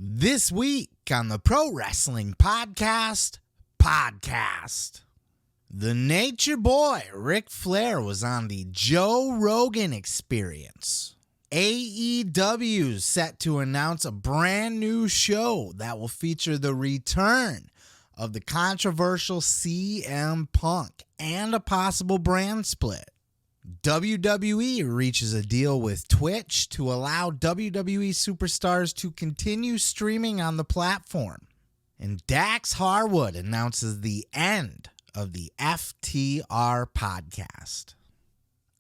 This week on the Pro Wrestling Podcast. The Nature Boy, Ric Flair, was on the Joe Rogan Experience. AEW is set to announce a brand new show that will feature the return of the controversial CM Punk and a possible brand split. WWE reaches a deal with Twitch to allow WWE superstars to continue streaming on the platform. And Dax Harwood announces the end of the FTR podcast.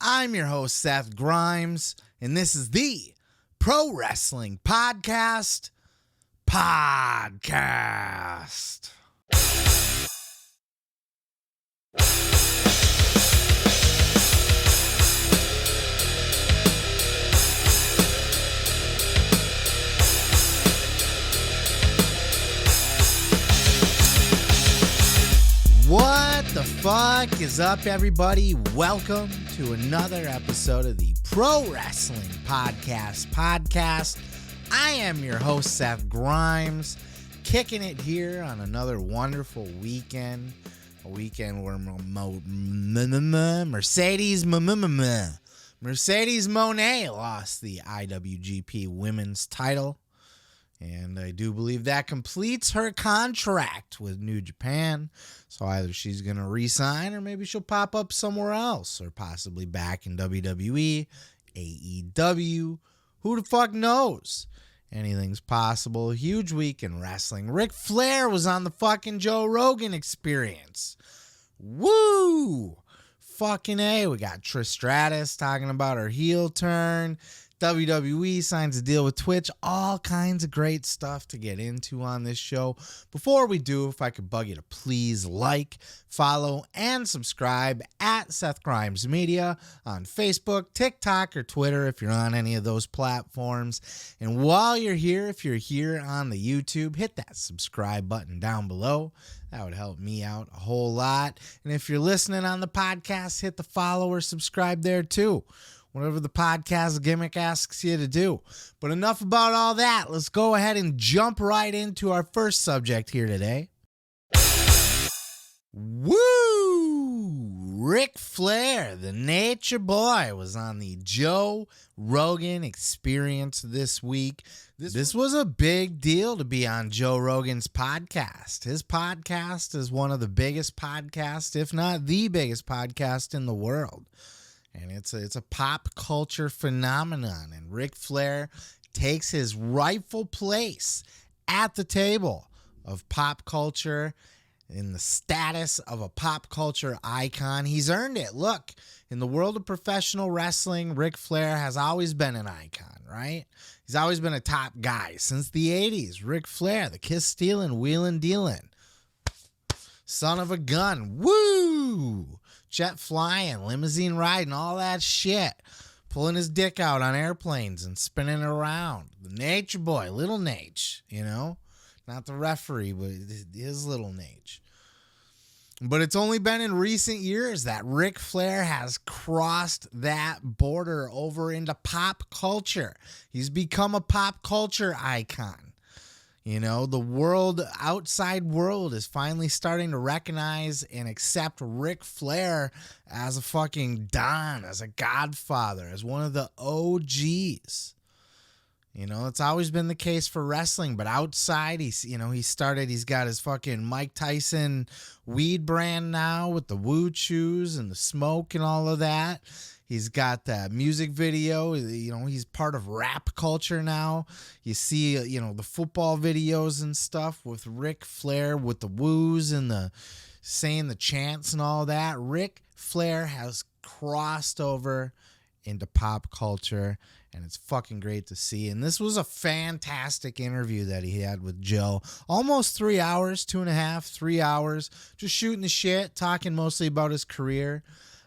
I'm your host, Seth Grimes, and this is the Pro Wrestling Podcast. What the fuck is up, everybody? Welcome to another episode of the Pro Wrestling Podcast. I am your host, Seth Grimes, kicking it here on another wonderful weekend. A weekend where Mercedes Moné lost the IWGP Women's title. And I do believe that completes her contract with New Japan. So either she's going to re-sign or maybe she'll pop up somewhere else or possibly back in WWE, AEW. Who the fuck knows? Anything's possible. Huge week in wrestling. Ric Flair was on the fucking Joe Rogan Experience. Woo! Fucking A. We got Trish Stratus talking about her heel turn. WWE signs a deal with Twitch. All kinds of great stuff to get into on this show. Before we do, if I could bug you to please like, follow, and subscribe at Seth Grimes Media on Facebook, TikTok, or Twitter if you're on any of those platforms. And while you're here, if you're here on the YouTube, hit that subscribe button down below. That would help me out a whole lot. And if you're listening on the podcast, hit the follow or subscribe there too. Whatever the podcast gimmick asks you to do. But enough about all that. Let's go ahead and jump right into our first subject here today. Woo! Ric Flair, the Nature Boy, was on the Joe Rogan Experience this week. This was a big deal to be on Joe Rogan's podcast. His podcast is one of the biggest podcasts, if not the biggest podcast in the world. And it's a pop culture phenomenon. And Ric Flair takes his rightful place at the table of pop culture in the status of a pop culture icon. He's earned it. Look, in the world of professional wrestling, Ric Flair has always been an icon, right? He's always been a top guy. Since the 80s, Ric Flair, the kiss-stealing, wheelin'-dealin', son of a gun, woo! Jet flying, limousine riding, all that shit. Pulling his dick out on airplanes and spinning it around. The Nature Boy, little Nate, you know? Not the referee, but his little Nate. But it's only been in recent years that Ric Flair has crossed that border over into pop culture. He's become a pop culture icon. You know, the outside world is finally starting to recognize and accept Ric Flair as a fucking Don, as a godfather, as one of the OGs. You know, it's always been the case for wrestling, but outside, he's got his fucking Mike Tyson weed brand now with the Wooooo chews and the smoke and all of that. He's got that music video. You know, he's part of rap culture now. You see, the football videos and stuff with Ric Flair with the woos and the saying the chants and all that. Ric Flair has crossed over into pop culture, and it's fucking great to see. And this was a fantastic interview that he had with Joe. Almost 3 hours, 2.5, 3 hours, just shooting the shit, talking mostly about his career.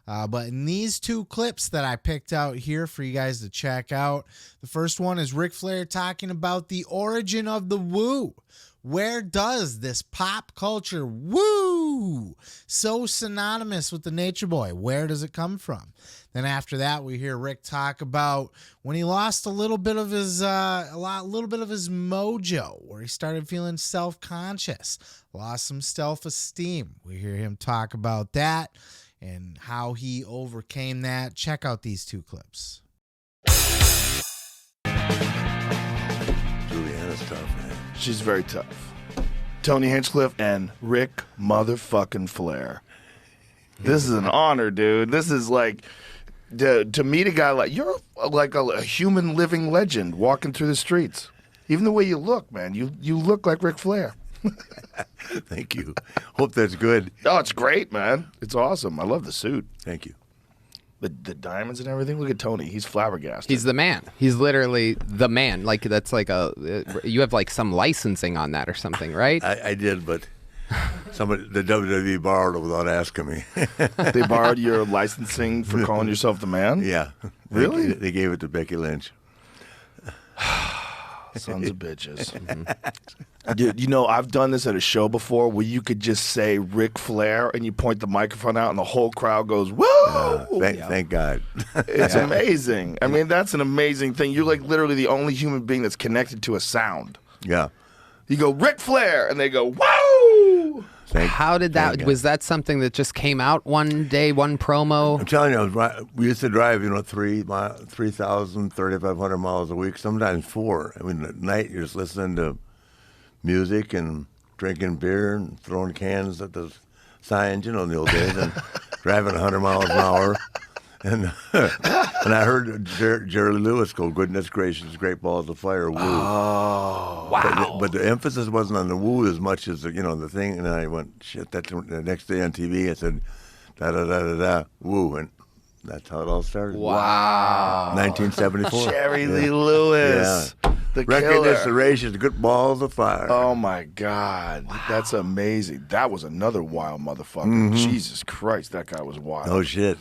But in these two clips that I picked out here for you guys to check out, the first one is Ric Flair talking about the origin of the Wooooo. Where does this pop culture Wooooo woo, so synonymous with the Nature Boy. Where does it come from? Then after that, we hear Rick talk about when he lost a little bit of his mojo, where he started feeling self-conscious, lost some self-esteem. We hear him talk about that and how he overcame that. Check out these two clips. Juliana's tough, man. She's very tough. Tony Hinchcliffe and Rick motherfucking Flair. This is an honor, dude. This is like to meet a guy like you're like a human living legend walking through the streets. Even the way you look, man. You look like Ric Flair. Thank you. Hope that's good. Oh, it's great, man. It's awesome. I love the suit. Thank you. The diamonds and everything. Look at Tony. He's flabbergasted. He's the man. He's literally the man. Like that's like you have like some licensing on that or something, right? I did, but the WWE borrowed it without asking me. They borrowed your licensing for calling yourself the man? Yeah. Really? They gave it to Becky Lynch. Sons of bitches. Dude, you know, I've done this at a show before where you could just say Ric Flair and you point the microphone out and the whole crowd goes, woo! Thank God. It's amazing. I mean, that's an amazing thing. You're like literally the only human being that's connected to a sound. Yeah. You go, Ric Flair, and they go, woo! How did that, was that something that just came out one day, one promo? I'm telling you, we used to drive, 3,000, 3,500 miles a week, sometimes 4. I mean, at night you're just listening to music and drinking beer and throwing cans at the signs, in the old days, and driving 100 miles an hour. And I heard Jerry Lewis go, goodness gracious, great balls of fire, woo. Oh, wow. But the emphasis wasn't on the woo as much as, the thing. And I went, shit, that's the next day on TV. I said, da-da-da-da-da, woo. And that's how it all started. wow. 1974. Jerry Lee Lewis. Yeah. The Recognize killer. the races, good balls of fire. Oh, my God. Wow. That's amazing. That was another wild motherfucker. Jesus Christ, that guy was wild. No shit.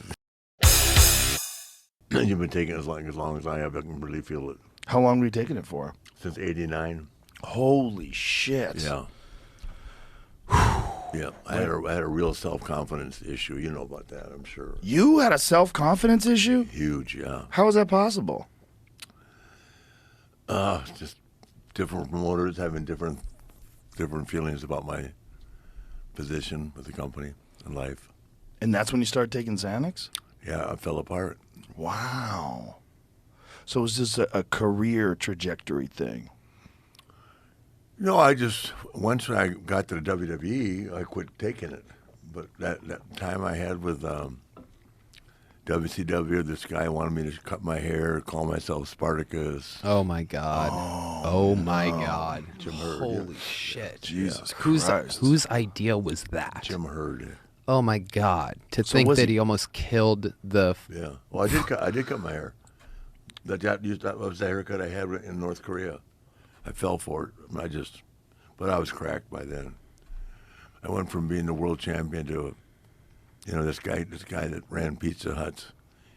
You've been taking it as long as I have. I can really feel it. How long were you taking it for? Since 89. Holy shit. Yeah. Yeah. I had a real self-confidence issue. You know about that, I'm sure. You had a self-confidence issue? Huge, yeah. How is that possible? Just different promoters having different feelings about my position with the company and life. And that's when you started taking Xanax? Yeah, I fell apart. Wow. So was this a career trajectory thing? Once I got to the WWE, I quit taking it. But that time I had with WCW, this guy wanted me to cut my hair, call myself Spartacus. Oh, my God. Oh, my God. Jim Herd. Holy shit. Jesus Christ. Whose idea was that? Jim Herd. Oh, my God. To think that he almost killed the... Yeah. Well, I did cut my hair. That was the haircut I had in North Korea. I fell for it. But I was cracked by then. I went from being the world champion to, this guy that ran Pizza Huts,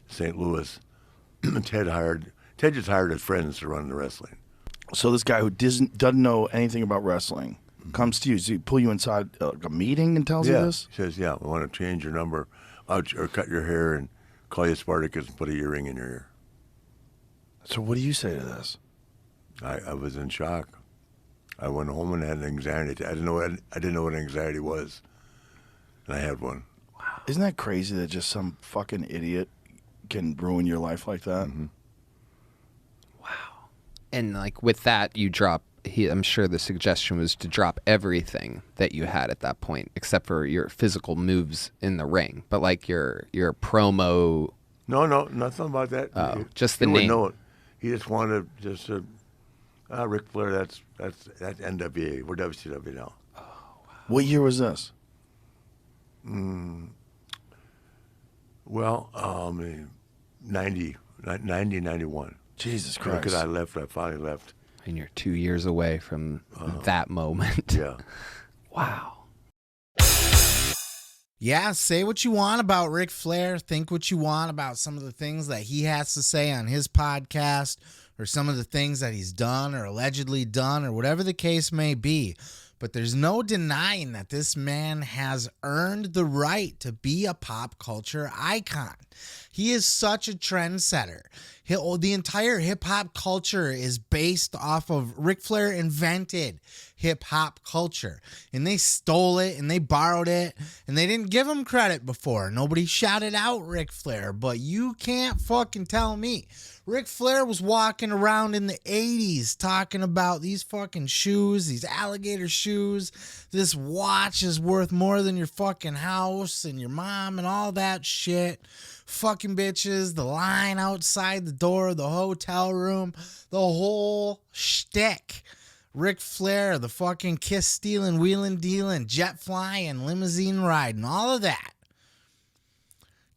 St. Louis. Ted just hired his friends to run the wrestling. So this guy who doesn't know anything about wrestling comes to you. Does he pull you inside a meeting and tells you this? He says, we want to change your number or cut your hair and call you Spartacus and put a earring in your ear. So what do you say to this? I was in shock. I went home and had anxiety. I didn't know what anxiety was, and I had one. Wow. Isn't that crazy that just some fucking idiot can ruin your life like that? Mm-hmm. Wow. And like with that, you drop. I'm sure the suggestion was to drop everything that you had at that point, except for your physical moves in the ring. But like your promo. No, nothing about that. Just the name. name. Know it. He just wanted Ric Flair. That's NWA. We're WCW now. Oh, wow. What year was this? Well, 90, 91. Jesus Christ. Because I finally left. And you're 2 years away from that moment. Yeah. Wow. Yeah, say what you want about Ric Flair. Think what you want about some of the things that he has to say on his podcast or some of the things that he's done or allegedly done or whatever the case may be. But there's no denying that this man has earned the right to be a pop culture icon. He is such a trendsetter. The entire hip-hop culture is based off of Ric Flair invented hip-hop culture. And they stole it and they borrowed it. And they didn't give him credit before. Nobody shouted out Ric Flair. But you can't fucking tell me. Ric Flair was walking around in the 80s talking about these fucking shoes, these alligator shoes. This watch is worth more than your fucking house and your mom and all that shit. Fucking bitches, the line outside the door of the hotel room, the whole shtick. Ric Flair, the fucking kiss stealing, wheeling dealing, jet flying, limousine riding, all of that.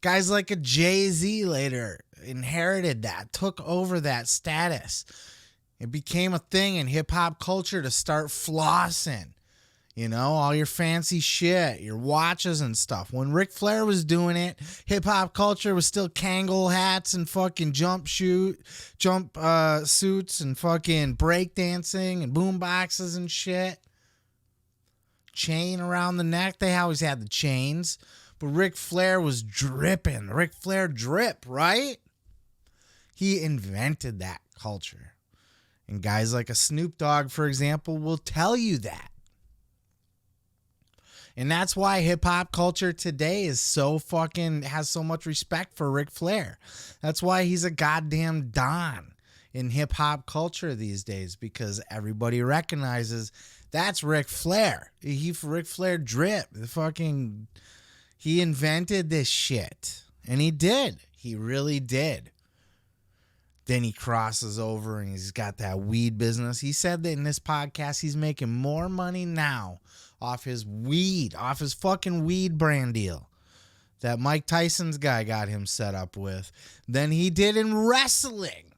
Guys like a Jay-Z later inherited that, took over that status. It became a thing in hip-hop culture to start flossing. You know, all your fancy shit, your watches and stuff. When Ric Flair was doing it, hip-hop culture was still Kangol hats and fucking jump suits and fucking breakdancing and boom boxes and shit. Chain around the neck. They always had the chains. But Ric Flair was dripping. Ric Flair drip, right? He invented that culture. And guys like a Snoop Dogg, for example, will tell you that. And that's why hip-hop culture today is so fucking, has so much respect for Ric Flair. That's why he's a goddamn don in hip-hop culture these days, because everybody recognizes that's Ric Flair. Ric Flair drip. He invented this shit. And he did. He really did. Then he crosses over and he's got that weed business. He said that in this podcast he's making more money now off his weed, off his fucking weed brand deal that Mike Tyson's guy got him set up with than he did in wrestling.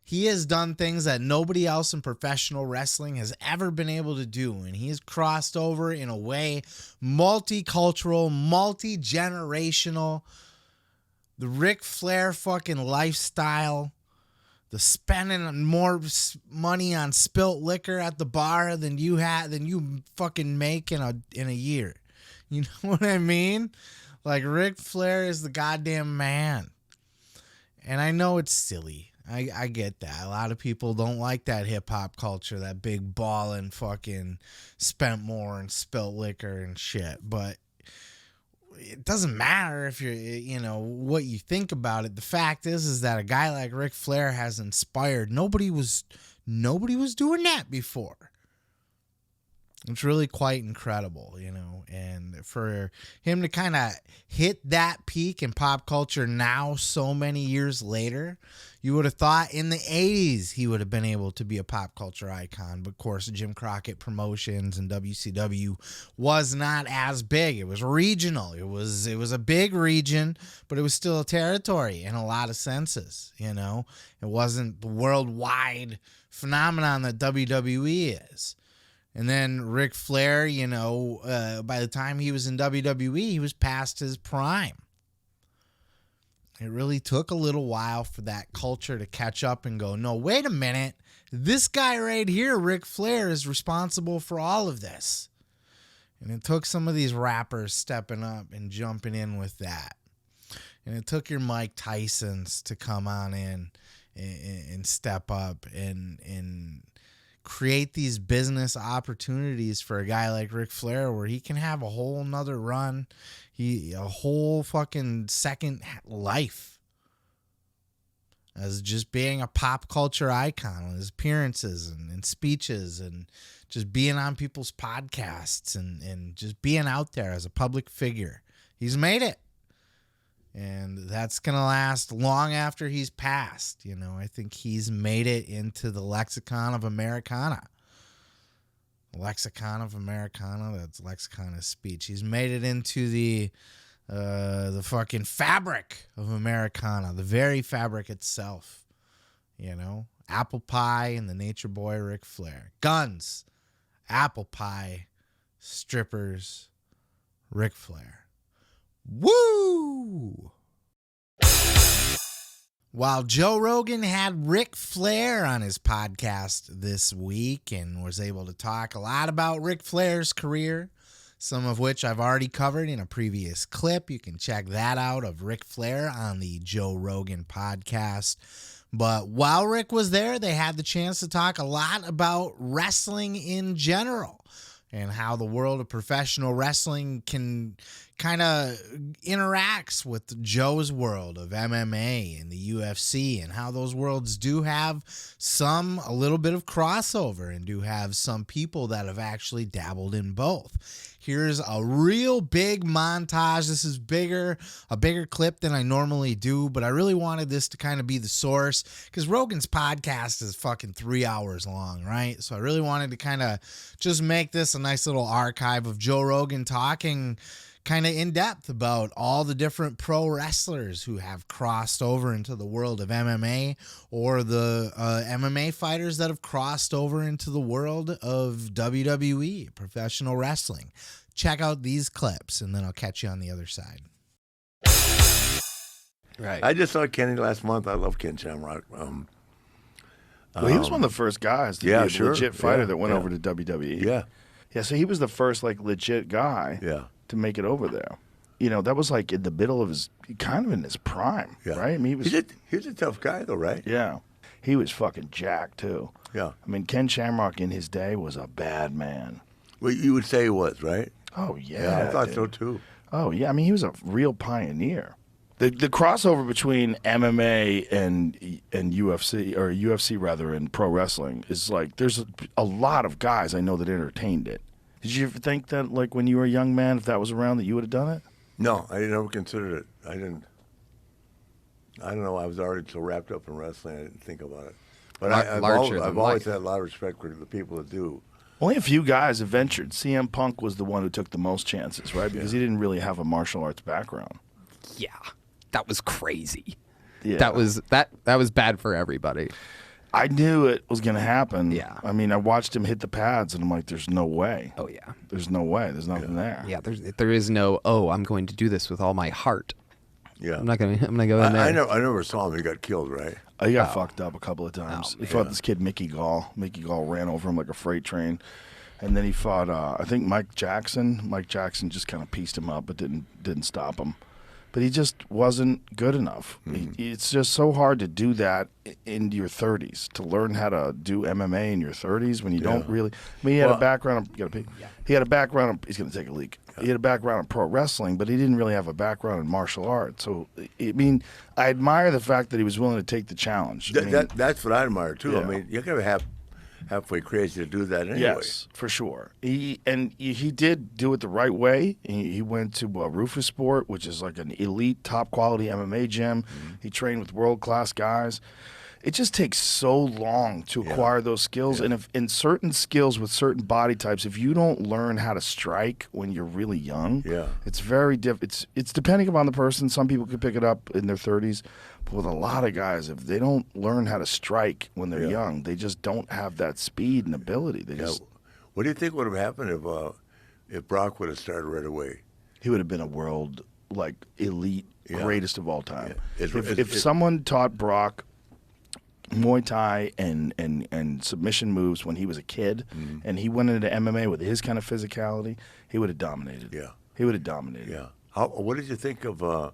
He has done things that nobody else in professional wrestling has ever been able to do. And he has crossed over in a way multicultural, multi-generational. The Ric Flair fucking lifestyle, the spending more money on spilt liquor at the bar than you fucking make in a year. You know what I mean? Like, Ric Flair is the goddamn man. And I know it's silly. I get that. A lot of people don't like that hip-hop culture, that big ballin' fucking spent more and spilt liquor and shit. But it doesn't matter if what you think about it. The fact is that a guy like Ric Flair has inspired. Nobody was doing that before. It's really quite incredible, and for him to kind of hit that peak in pop culture now so many years later, you would have thought in the 80s he would have been able to be a pop culture icon. But of course, Jim Crockett Promotions and WCW was not as big. It was regional. It was a big region, but it was still a territory in a lot of senses. It wasn't the worldwide phenomenon that WWE is. And then Ric Flair, by the time he was in WWE, he was past his prime. It really took a little while for that culture to catch up and go, no, wait a minute. This guy right here, Ric Flair, is responsible for all of this. And it took some of these rappers stepping up and jumping in with that. And it took your Mike Tysons to come on in and step up and create these business opportunities for a guy like Ric Flair where he can have a whole nother run, a whole fucking second life as just being a pop culture icon, his appearances and speeches and just being on people's podcasts and just being out there as a public figure. He's made it. And that's going to last long after he's passed. I think he's made it into the lexicon of Americana. Lexicon of Americana, that's lexicon of speech. He's made it into the fucking fabric of Americana, the very fabric itself. Apple pie and the nature boy Ric Flair. Guns, apple pie, strippers, Ric Flair. Woo! While Joe Rogan had Ric Flair on his podcast this week and was able to talk a lot about Ric Flair's career, some of which I've already covered in a previous clip. You can check that out of Ric Flair on the Joe Rogan podcast. But while Rick was there, they had the chance to talk a lot about wrestling in general and how the world of professional wrestling can kind of interacts with Joe's world of MMA and the UFC, and how those worlds do have a little bit of crossover and do have some people that have actually dabbled in both. Here's a real big montage. This is a bigger clip than I normally do, but I really wanted this to kind of be the source because Rogan's podcast is fucking 3 hours long, right? So I really wanted to kind of just make this a nice little archive of Joe Rogan talking kind of in depth about all the different pro wrestlers who have crossed over into the world of MMA, or the MMA fighters that have crossed over into the world of WWE, professional wrestling. Check out these clips, and then I'll catch you on the other side. Right. I just saw Kenny last month. I love Ken Shamrock. Well, he was one of the first guys to be a legit fighter that went over to WWE. Yeah. Yeah, so he was the first, like, legit guy to make it over there. You know, that was, like, in the middle of his, kind of in his prime, right? I mean, he was a tough guy, though, right? Yeah. He was fucking jacked, too. Yeah. I mean, Ken Shamrock in his day was a bad man. Well, you would say he was, right? Oh, yeah. I thought so, too. Oh, yeah. I mean, he was a real pioneer. The crossover between MMA and UFC, or UFC rather, and pro wrestling is like, there's a lot of guys I know that entertained it. Did you ever think that, like, when you were a young man, if that was around, that you would have done it? No, I never considered it. I don't know. I was already so wrapped up in wrestling, I didn't think about it. But I've always had a lot of respect for the people that do. Only a few guys have ventured. CM Punk was the one who took the most chances, right? Because he didn't really have a martial arts background. Yeah, that was crazy. Yeah. That was bad for everybody. I knew it was going to happen. Yeah. I mean, I watched him hit the pads, and I'm like, there's no way. Oh, yeah. There's no way. There's nothing there. Yeah, there is no, I'm going to do this with all my heart. Yeah. I'm gonna go in there. I never saw him. He got killed, right? He got fucked up a couple of times. He fought this kid, Mickey Gall. Mickey Gall ran over him like a freight train. And then he fought, I think, Mike Jackson. Mike Jackson just kind of pieced him up, but didn't stop him. But he just wasn't good enough. It's just so hard to do that in your 30s, to learn how to do MMA in your 30s when you don't really. I mean, he had a background. He had a background. He's going to take a leak. He had a background in pro wrestling, but he didn't really have a background in martial arts. So, I mean, I admire the fact that he was willing to take the challenge. That's what I admire too. Yeah. I mean, you gotta have halfway crazy to do that anyway. Yes, for sure. He did do it the right way. He went to Rufus Sport, which is like an elite, top quality MMA gym. He trained with world class guys. It just takes so long to acquire those skills, and if in certain skills with certain body types, if you don't learn how to strike when you're really young, it's very difficult. It's depending upon the person. Some people can pick it up in their 30s, but with a lot of guys, if they don't learn how to strike when they're young, they just don't have that speed and ability. They just. What do you think would have happened if Brock would have started right away? He would have been a world elite, greatest of all time. Yeah. If someone taught Brock Muay Thai and submission moves when he was a kid, and he went into MMA with his kind of physicality, he would have dominated. Yeah. He would have dominated. Yeah. What did you think of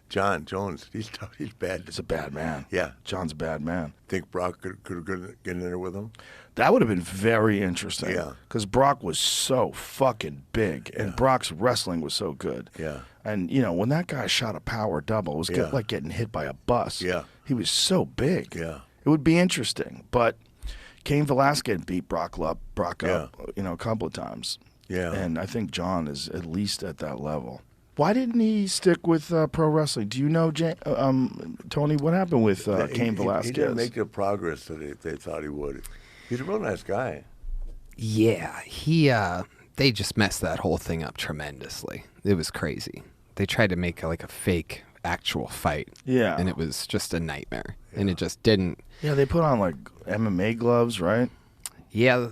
John Jones? He's tough. He's bad. He's a bad man. Yeah. John's a bad man. Think Brock could have get in there with him? That would have been very interesting. Yeah. Because Brock was so fucking big, and Brock's wrestling was so good. Yeah. And, you know, when that guy shot a power double, it was like getting hit by a bus. Yeah. He was so big. Yeah. It would be interesting, but Cain Velasquez beat Brock up, you know, a couple of times. Yeah. And I think John is at least at that level. Why didn't he stick with pro wrestling? Do you know, Tony, what happened with Cain Velasquez? He didn't make the progress that they thought he would. He's a real nice guy. Yeah, they just messed that whole thing up tremendously. It was crazy. They tried to make like a fake actual fight. Yeah. And it was just a nightmare. Yeah. And it just didn't. Yeah, they put on like MMA gloves, right? Yeah,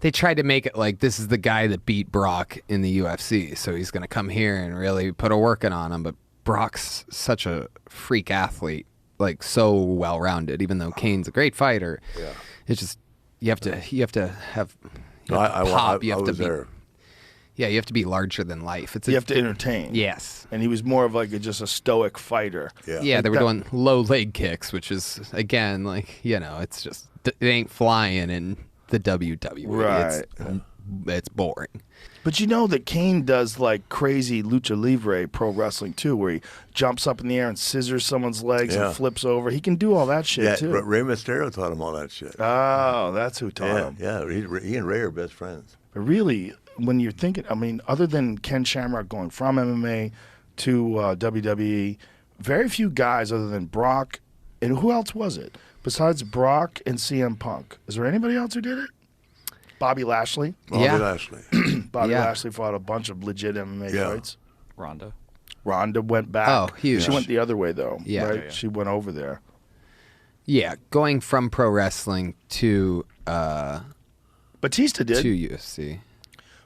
they tried to make it like this is the guy that beat Brock in the UFC, so he's going to come here and really put a working on him. But Brock's such a freak athlete like so well rounded. Even though Kane's a great fighter, it's just you have to have pop. You have to be there. Yeah, you have to be larger than life. You have to entertain. Yes. And he was more of like just a stoic fighter. Yeah, Like they were doing low leg kicks, which is, again, like, it's just, it ain't flying in the WWE. Right. It's boring. But you know that Kane does like crazy lucha libre pro wrestling too, where he jumps up in the air and scissors someone's legs and flips over. He can do all that shit too. Rey Mysterio taught him all that shit. Oh, that's who taught him. Yeah, he and Rey are best friends. But really, when you're thinking, I mean, other than Ken Shamrock going from MMA to WWE, very few guys other than Brock, and who else was it? Besides Brock and CM Punk. Is there anybody else who did it? Bobby Lashley. Bobby Lashley. Bobby Lashley fought a bunch of legit MMA fights. Ronda went back. Oh, huge. She went the other way, though. Yeah. Right? Yeah. She went over there. Yeah, going from pro wrestling to Batista did. to UFC.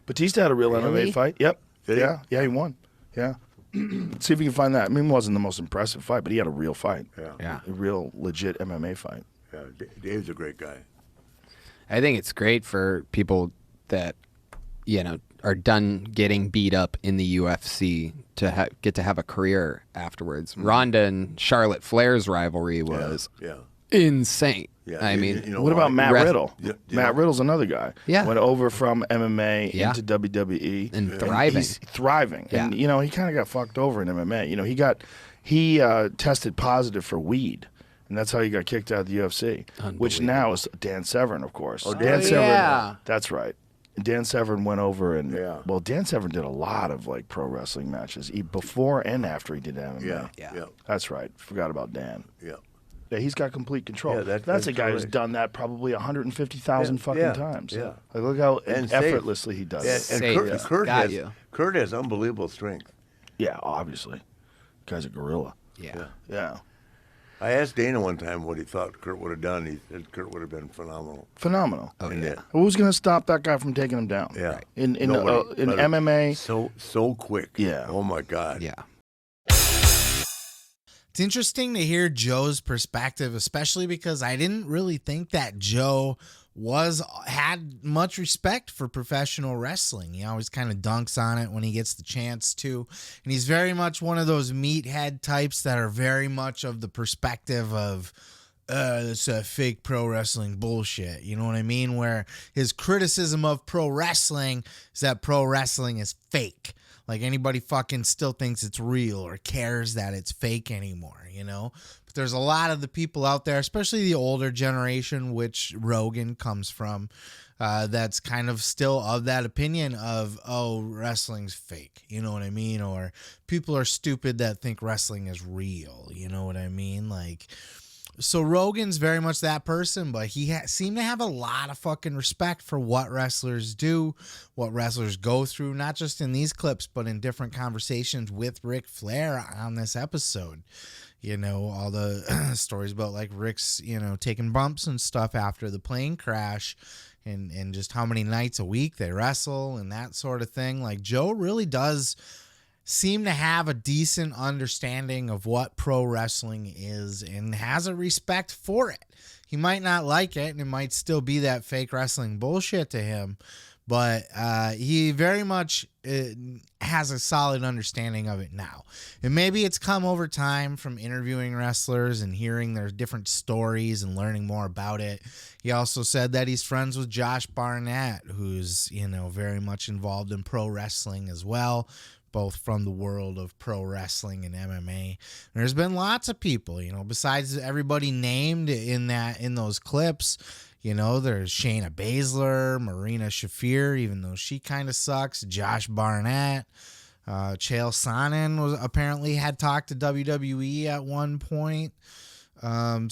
Batista had a real Really? MMA fight. Yep. Did he? Yeah, he won. Yeah. See if you can find that. I mean, it wasn't the most impressive fight, but he had a real fight. Yeah. A real legit MMA fight. Yeah, Dave's a great guy. I think it's great for people that, are done getting beat up in the UFC to get to have a career afterwards. Ronda and Charlotte Flair's rivalry was insane. Yeah, I mean, know What about Matt Rest- Riddle? Matt Riddle's another guy. Yeah. Went over from MMA Yeah. into WWE. And thriving. He's thriving. Yeah. And, he kind of got fucked over in MMA. He tested positive for weed. And that's how he got kicked out of the UFC. Which now is Dan Severn, of course. Dan Severn. yeah. That's right. And Dan Severn went over and, Yeah. well, Dan Severn did a lot of, like, pro wrestling matches before and after he did MMA. Yeah. That's right. Forgot about Dan. Yeah. Yeah, he's got complete control. Yeah, that's a guy who's right. done that probably 150,000 fucking times. Yeah. Like, look how And safe. effortlessly he does Yeah, it. and Safe. Kurt has unbelievable strength. Yeah, obviously. Guy's a gorilla. Yeah. Yeah. I asked Dana one time what he thought Kurt would have done. He said Kurt would have been phenomenal. Phenomenal. Oh, And yeah. Who's going to stop that guy from taking him down? Yeah. In Nobody. But MMA. So quick. Yeah. Oh my God. Yeah. It's interesting to hear Joe's perspective, especially because I didn't really think that Joe had much respect for professional wrestling. He always kind of dunks on it when he gets the chance to. And he's very much one of those meathead types that are very much of the perspective of it's a fake pro wrestling bullshit. You know what I mean? Where his criticism of pro wrestling is that pro wrestling is fake. Like anybody fucking still thinks it's real or cares that it's fake anymore, But there's a lot of the people out there, especially the older generation, which Rogan comes from, that's kind of still of that opinion of, oh, wrestling's fake. You know what I mean? Or people are stupid that think wrestling is real. You know what I mean? Like... So Rogan's very much that person, but he seemed to have a lot of fucking respect for what wrestlers do, what wrestlers go through, not just in these clips, but in different conversations with Ric Flair on this episode. All the stories about like Rick's, taking bumps and stuff after the plane crash and just how many nights a week they wrestle and that sort of thing. Like Joe really does seem to have a decent understanding of what pro wrestling is and has a respect for it. He might not like it and it might still be that fake wrestling bullshit to him, but he very much has a solid understanding of it now. And maybe it's come over time from interviewing wrestlers and hearing their different stories and learning more about it. He also said that he's friends with Josh Barnett, who's, very much involved in pro wrestling as well, both from the world of pro wrestling and MMA. And there's been lots of people, besides everybody named in those clips. There's Shayna Baszler, Marina Shafir, even though she kind of sucks, Josh Barnett, Chael Sonnen apparently had talked to WWE at one point.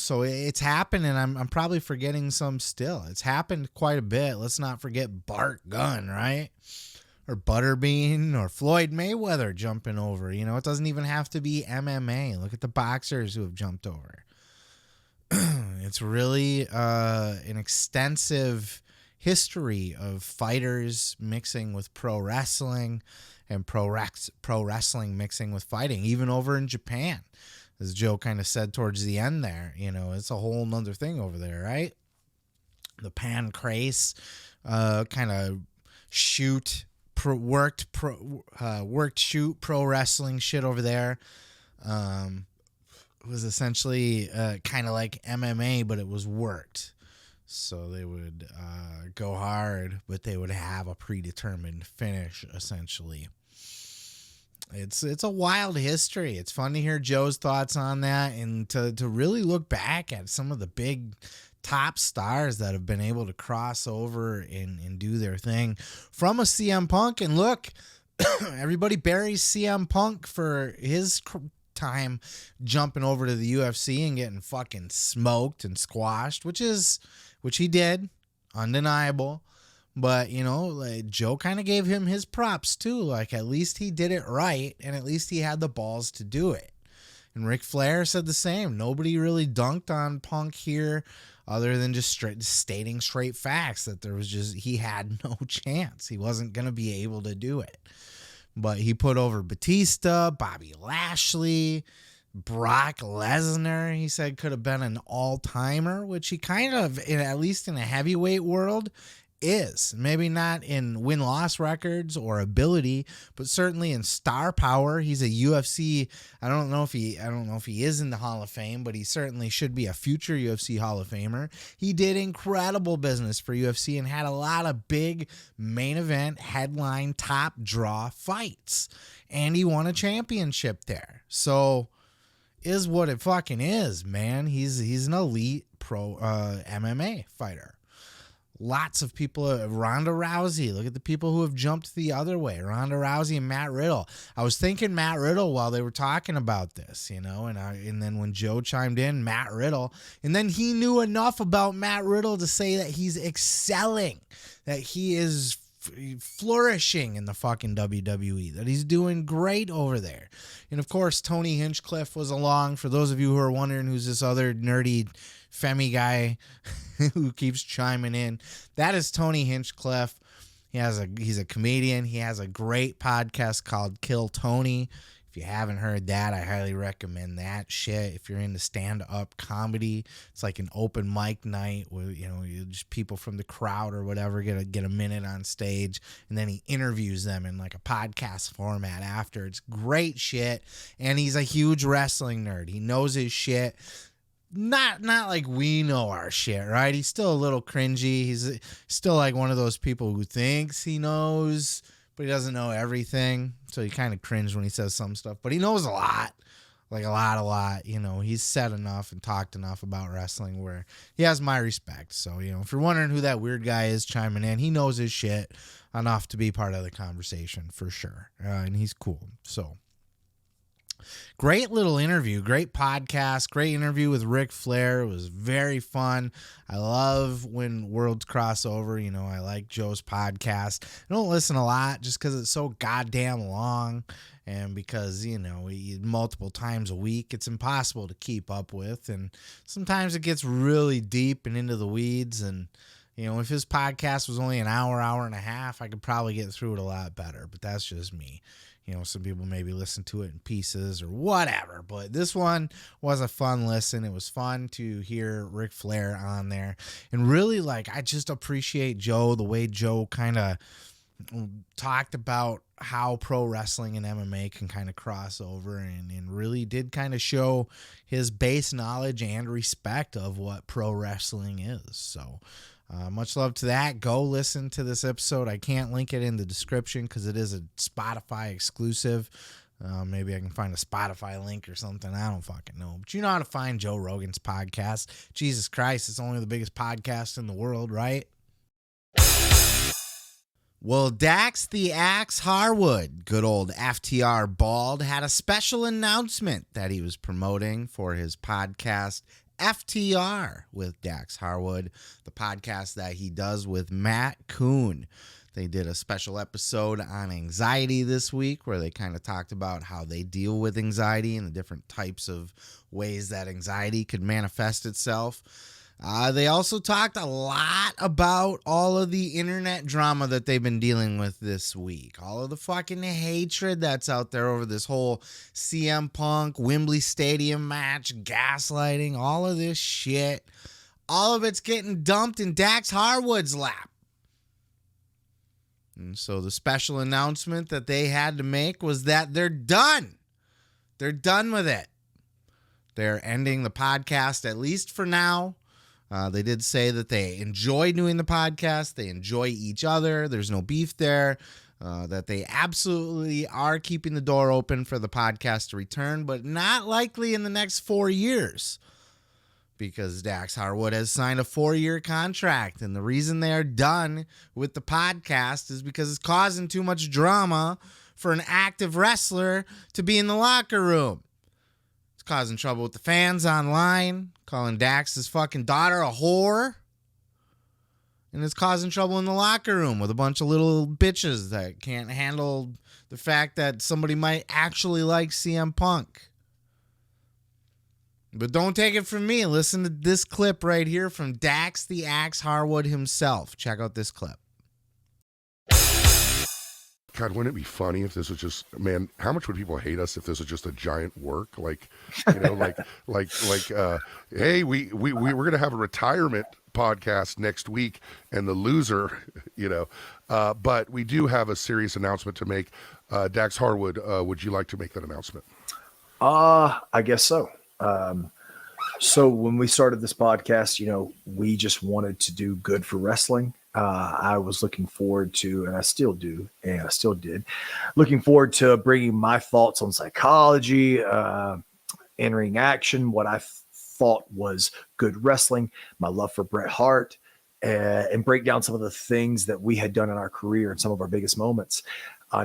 So it's happened, and I'm probably forgetting some still. It's happened quite a bit. Let's not forget Bart Gunn, right? Or Butterbean or Floyd Mayweather jumping over. It doesn't even have to be MMA. Look at the boxers who have jumped over. It's really an extensive history of fighters mixing with pro wrestling and pro wrestling mixing with fighting, even over in Japan. as Joe kind of said towards the end there, it's a whole nother thing over there, right? The pancrase, kind of worked shoot pro wrestling shit over there. Was essentially kind of like MMA, but it was worked. So they would go hard, but they would have a predetermined finish, essentially. It's a wild history. It's fun to hear Joe's thoughts on that and to really look back at some of the big top stars that have been able to cross over and do their thing from a CM Punk. And look, everybody buries CM Punk for his time jumping over to the UFC and getting fucking smoked and squashed, which he did, undeniable. But, like Joe kind of gave him his props too. Like, at least he did it right, and at least he had the balls to do it. And Ric Flair said the same. Nobody really dunked on Punk here other than just stating straight facts that he had no chance. He wasn't going to be able to do it. But he put over Batista, Bobby Lashley, Brock Lesnar, he said could have been an all-timer, which he kind of, at least in a heavyweight world, is. Maybe not in win-loss records or ability, but certainly in star power. He's a UFC. I don't know if he is in the Hall of Fame, but he certainly should be a future UFC Hall of Famer. He did incredible business for UFC and had a lot of big main event, headline, top draw fights. And he won a championship there. So is what it fucking is, man. He's an elite pro MMA fighter. Lots of people, Ronda Rousey, look at the people who have jumped the other way, Ronda Rousey and Matt Riddle. I was thinking Matt Riddle while they were talking about this, and then when Joe chimed in, Matt Riddle, and then he knew enough about Matt Riddle to say that he's excelling, that he is flourishing in the fucking WWE, that he's doing great over there. And of course, Tony Hinchcliffe was along. For those of you who are wondering who's this other nerdy Femi guy who keeps chiming in, that is Tony Hinchcliffe. He's a comedian. He has a great podcast called Kill Tony. If you haven't heard that, I highly recommend that shit. If you're into stand-up comedy, it's like an open mic night where just people from the crowd or whatever get a minute on stage, and then he interviews them in like a podcast format after. It's great shit, and he's a huge wrestling nerd. He knows his shit. Not like we know our shit, right? He's still a little cringy. He's still like one of those people who thinks he knows, but he doesn't know everything. So you kind of cringe when he says some stuff, but he knows a lot, like a lot. He's said enough and talked enough about wrestling where he has my respect. So, if you're wondering who that weird guy is chiming in, he knows his shit enough to be part of the conversation for sure. And he's cool. So great little interview, great podcast, great interview with Ric Flair. It was very fun. I love when worlds cross over. I like Joe's podcast. I don't listen a lot just because it's so goddamn long, and because, multiple times a week, it's impossible to keep up with. And sometimes it gets really deep and into the weeds. And, if his podcast was only an hour and a half, I could probably get through it a lot better. But that's just me. Some people maybe listen to it in pieces or whatever, but this one was a fun listen. It was fun to hear Ric Flair on there, and really, I just appreciate Joe, the way Joe kind of talked about how pro wrestling and MMA can kind of cross over, and really did kind of show his base knowledge and respect of what pro wrestling is. So much love to that. Go listen to this episode. I can't link it in the description because it is a Spotify exclusive. Maybe I can find a Spotify link or something. I don't fucking know. But you know how to find Joe Rogan's podcast. Jesus Christ, it's only the biggest podcast in the world, right? Well, Dax the Axe Harwood, good old FTR Bald, had a special announcement that he was promoting for his podcast, FTR with Dax Harwood, the podcast that he does with Matt Kuhn. They did a special episode on anxiety this week where they kind of talked about how they deal with anxiety and the different types of ways that anxiety could manifest itself. They also talked a lot about all of the internet drama that they've been dealing with this week. All of the fucking hatred that's out there over this whole CM Punk Wembley Stadium match, gaslighting, all of this shit. All of it's getting dumped in Dax Harwood's lap. And so the special announcement that they had to make was that they're done. They're done with it. They're ending the podcast, at least for now. They did say that they enjoy doing the podcast. They enjoy each other. There's no beef there. That they absolutely are keeping the door open for the podcast to return, but not likely in the next 4 years. Because Dax Harwood has signed a 4-year contract. And the reason they are done with the podcast is because it's causing too much drama for an active wrestler to be in the locker room. It's causing trouble with the fans online, calling Dax's fucking daughter a whore. And it's causing trouble in the locker room with a bunch of little bitches that can't handle the fact that somebody might actually like CM Punk. But don't take it from me. Listen to this clip right here from Dax the Axe Harwood himself. Check out this clip. God, wouldn't it be funny if this was just, man, how much would people hate us if this was just a giant work? Like, you know, hey, we're going to have a retirement podcast next week and the loser, you know, but we do have a serious announcement to make. Dax Harwood, would you like to make that announcement? I guess so. So when we started this podcast, you know, we just wanted to do good for wrestling. I was looking forward to, and I still do, and I still did, looking forward to bringing my thoughts on psychology, in-ring action, what I thought was good wrestling, my love for Bret Hart, and break down some of the things that we had done in our career and some of our biggest moments.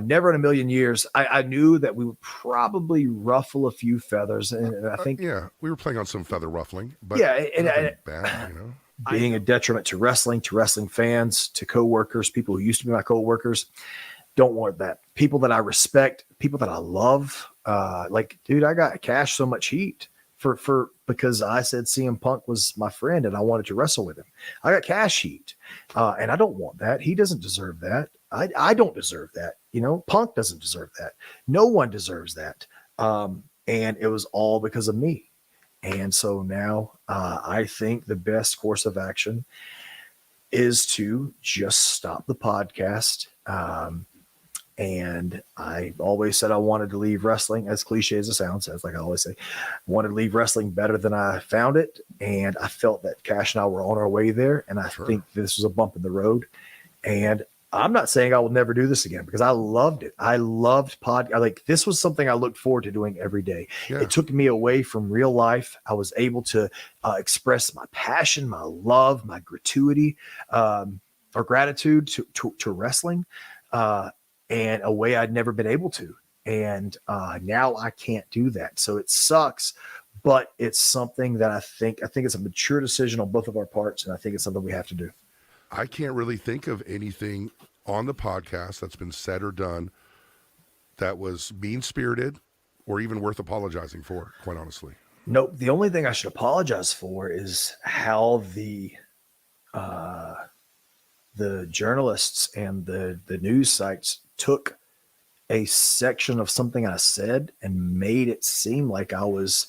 Never in a million years. I knew that we would probably ruffle a few feathers, and I think yeah, we were playing on some feather ruffling, but yeah, and bad, you know. Being a detriment to wrestling fans, to coworkers, people who used to be my coworkers, don't want that. People that I respect, people that I love, like, dude, I got Cash so much heat for because I said CM Punk was my friend and I wanted to wrestle with him. I got Cash heat, and I don't want that. He doesn't deserve that. I don't deserve that. You know, Punk doesn't deserve that. No one deserves that. And it was all because of me. And so now I think the best course of action is to just stop the podcast. And I always said I wanted to leave wrestling, as cliche as it sounds, as like I always say, wanted to leave wrestling better than I found it. And I felt that Cash and I were on our way there. And I think this was a bump in the road. And I'm not saying I will never do this again because I loved it. I loved like this was something I looked forward to doing every day. Yeah. It took me away from real life. I was able to express my passion, my love, my gratuity, or gratitude to wrestling, and a way I'd never been able to. And now I can't do that. So it sucks, but it's something that I think it's a mature decision on both of our parts. And I think it's something we have to do. I can't really think of anything on the podcast that's been said or done that was mean-spirited or even worth apologizing for, quite honestly. Nope. The only thing I should apologize for is how the journalists and the news sites took a section of something I said and made it seem like I was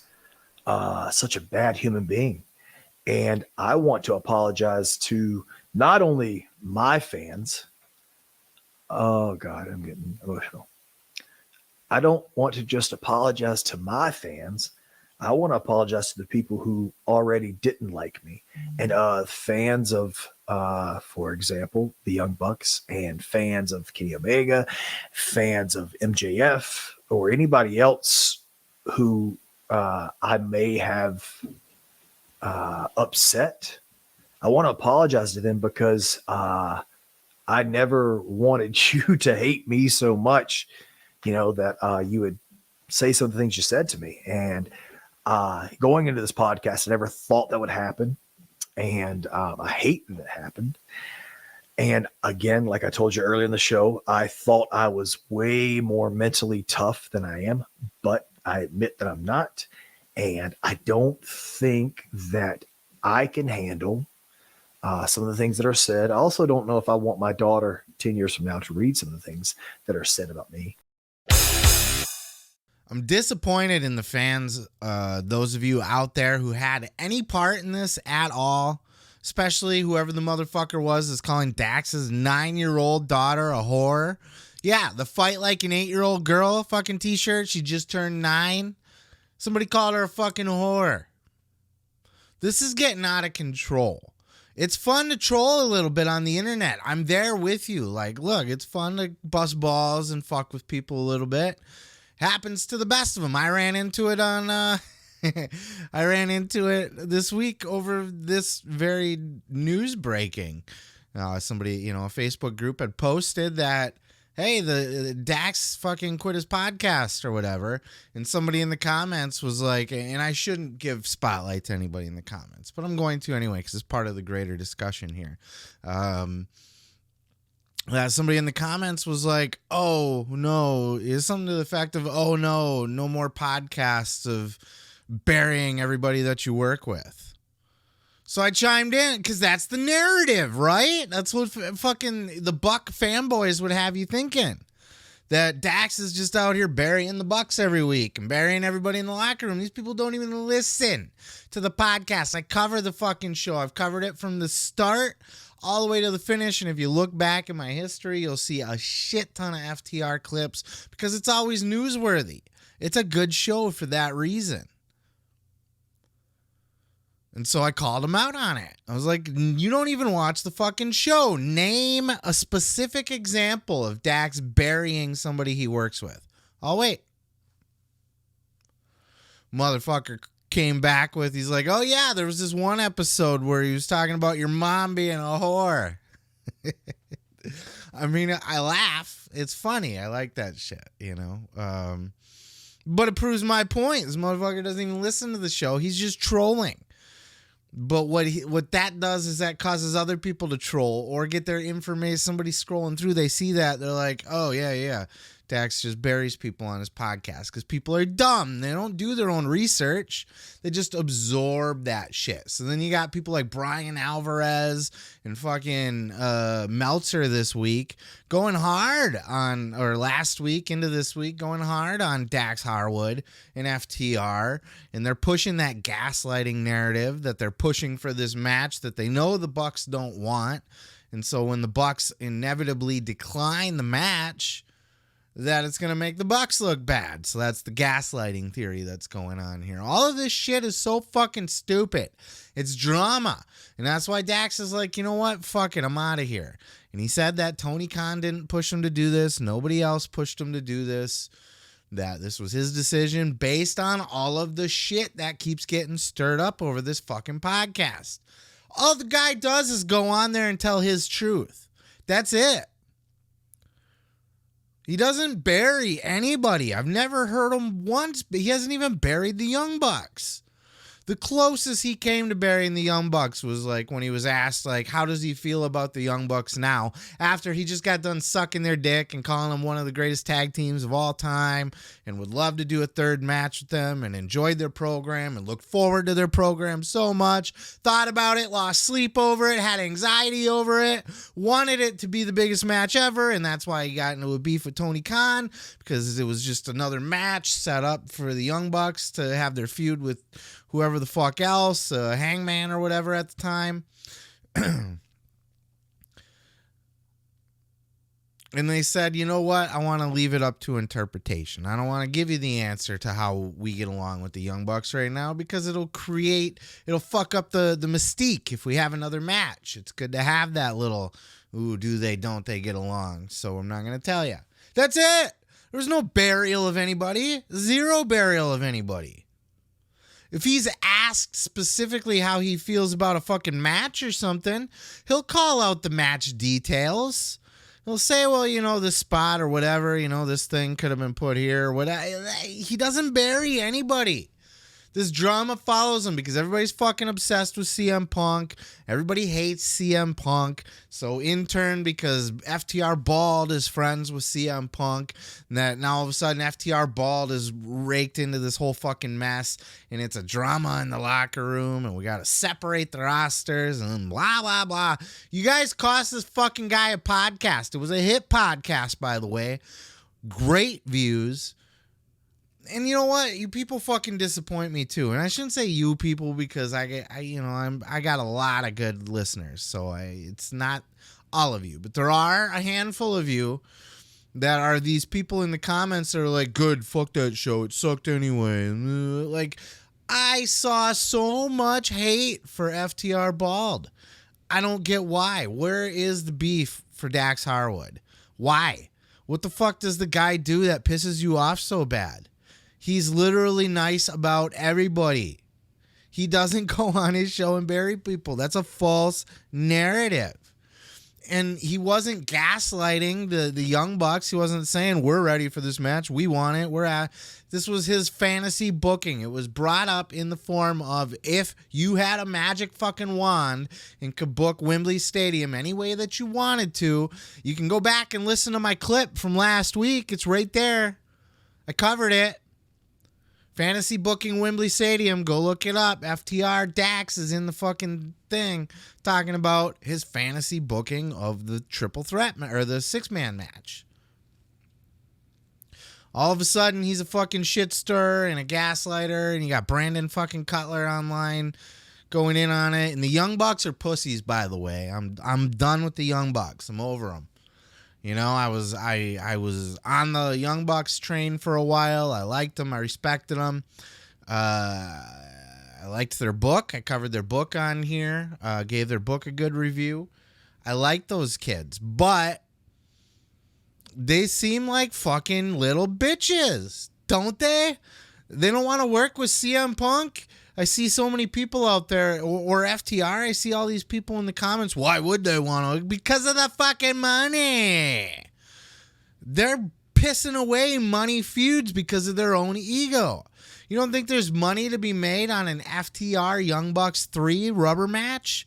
such a bad human being. And I want to apologize to not only my fans. Oh God, I'm getting emotional. I don't want to just apologize to my fans. I want to apologize to the people who already didn't like me and fans of, for example, the Young Bucks and fans of Kenny Omega, fans of MJF or anybody else who I may have upset. I want to apologize to them because I never wanted you to hate me so much, you know, that you would say some of the things you said to me. And going into this podcast, I never thought that would happen. And I hate that it happened. And again, like I told you earlier in the show, I thought I was way more mentally tough than I am, but I admit that I'm not. And I don't think that I can handle some of the things that are said. I also don't know if I want my daughter 10 years from now to read some of the things that are said about me. I'm disappointed in the fans, those of you out there who had any part in this at all, especially whoever the motherfucker was is calling Dax's 9-year-old daughter a whore. Yeah, the fight like an 8-year-old girl fucking t-shirt. She just turned 9. Somebody called her a fucking whore. This is getting out of control. It's fun to troll a little bit on the internet. I'm there with you. Like, look, it's fun to bust balls and fuck with people a little bit. Happens to the best of them. I ran into it on I ran into it this week over this very news breaking. Somebody, a Facebook group had posted that, hey, the Dax fucking quit his podcast or whatever. And somebody in the comments was like, and I shouldn't give spotlight to anybody in the comments, but I'm going to anyway because it's part of the greater discussion here. Somebody in the comments was like, oh, no, is something to the effect of, oh, no more podcasts of burying everybody that you work with. So I chimed in because that's the narrative, right? That's what fucking the Buck fanboys would have you thinking. That Dax is just out here burying the Bucks every week and burying everybody in the locker room. These people don't even listen to the podcast. I cover the fucking show. I've covered it from the start all the way to the finish. And if you look back in my history, you'll see a shit ton of FTR clips because it's always newsworthy. It's a good show for that reason. And so I called him out on it. I was like, you don't even watch the fucking show. Name a specific example of Dax burying somebody he works with. I'll wait. Motherfucker came back with, he's like, oh yeah, there was this one episode where he was talking about your mom being a whore. I mean, I laugh. It's funny. I like that shit, but it proves my point. This motherfucker doesn't even listen to the show. He's just trolling. But what that does is that causes other people to troll or get their information. Somebody scrolling through, they see that, they're like, oh yeah, Dax just buries people on his podcast because people are dumb. They don't do their own research. They just absorb that shit. So then you got people like Brian Alvarez and fucking Meltzer this week going hard on, or last week into this week, going hard on Dax Harwood and FTR. And they're pushing that gaslighting narrative that they're pushing for this match that they know the Bucks don't want. And so when the Bucks inevitably decline the match, that it's going to make the Bucks look bad. So that's the gaslighting theory that's going on here. All of this shit is so fucking stupid. It's drama. And that's why Dax is like, you know what? Fuck it. I'm out of here. And he said that Tony Khan didn't push him to do this. Nobody else pushed him to do this. That this was his decision based on all of the shit that keeps getting stirred up over this fucking podcast. All the guy does is go on there and tell his truth. That's it. He doesn't bury anybody. I've never heard him once, but he hasn't even buried the Young Bucks. The closest he came to burying the Young Bucks was like when he was asked, like, how does he feel about the Young Bucks now? After he just got done sucking their dick and calling them one of the greatest tag teams of all time and would love to do a third match with them and enjoyed their program and looked forward to their program so much. Thought about it, lost sleep over it, had anxiety over it, wanted it to be the biggest match ever, and that's why he got into a beef with Tony Khan because it was just another match set up for the Young Bucks to have their feud with whoever the fuck else, Hangman or whatever at the time. And they said, you know what? I want to leave it up to interpretation. I don't want to give you the answer to how we get along with the Young Bucks right now because it'll fuck up the mystique if we have another match. It's good to have that little, ooh, do they, don't they get along? So I'm not going to tell you. That's it. There was no burial of anybody. Zero burial of anybody. If he's asked specifically how he feels about a fucking match or something, he'll call out the match details. He'll say, well, this spot or whatever, this thing could have been put here. He doesn't bury anybody. This drama follows him because everybody's fucking obsessed with CM Punk. Everybody hates CM Punk. So in turn, because FTR Bald is friends with CM Punk, that now all of a sudden FTR Bald is raked into this whole fucking mess, and it's a drama in the locker room, and we got to separate the rosters and blah, blah, blah. You guys cost this fucking guy a podcast. It was a hit podcast, by the way. Great views. And you know what? You people fucking disappoint me too. And I shouldn't say you people because I got a lot of good listeners. So it's not all of you, but there are a handful of you that are these people in the comments that are like, good, fuck that show. It sucked anyway. Like, I saw so much hate for FTR Bald. I don't get why. Where is the beef for Dax Harwood? Why? What the fuck does the guy do that pisses you off so bad? He's literally nice about everybody. He doesn't go on his show and bury people. That's a false narrative. And he wasn't gaslighting the Young Bucks. He wasn't saying, we're ready for this match. We want it. This was his fantasy booking. It was brought up in the form of, if you had a magic fucking wand and could book Wembley Stadium any way that you wanted to, you can go back and listen to my clip from last week. It's right there. I covered it. Fantasy booking Wembley Stadium. Go look it up. FTR Dax is in the fucking thing talking about his fantasy booking of the triple threat or the 6-man match. All of a sudden, he's a fucking shit stirrer and a gaslighter, and you got Brandon fucking Cutler online going in on it. And the Young Bucks are pussies, by the way. I'm done with the Young Bucks. I'm over them. You know, I was on the Young Bucks train for a while. I liked them. I respected them. I liked their book. I covered their book on here. Gave their book a good review. I like those kids, but they seem like fucking little bitches, don't they? They don't want to work with CM Punk. I see so many people out there, or FTR. I see all these people in the comments. Why would they want to? Because of the fucking money. They're pissing away money feuds because of their own ego. You don't think there's money to be made on an FTR Young Bucks 3 rubber match?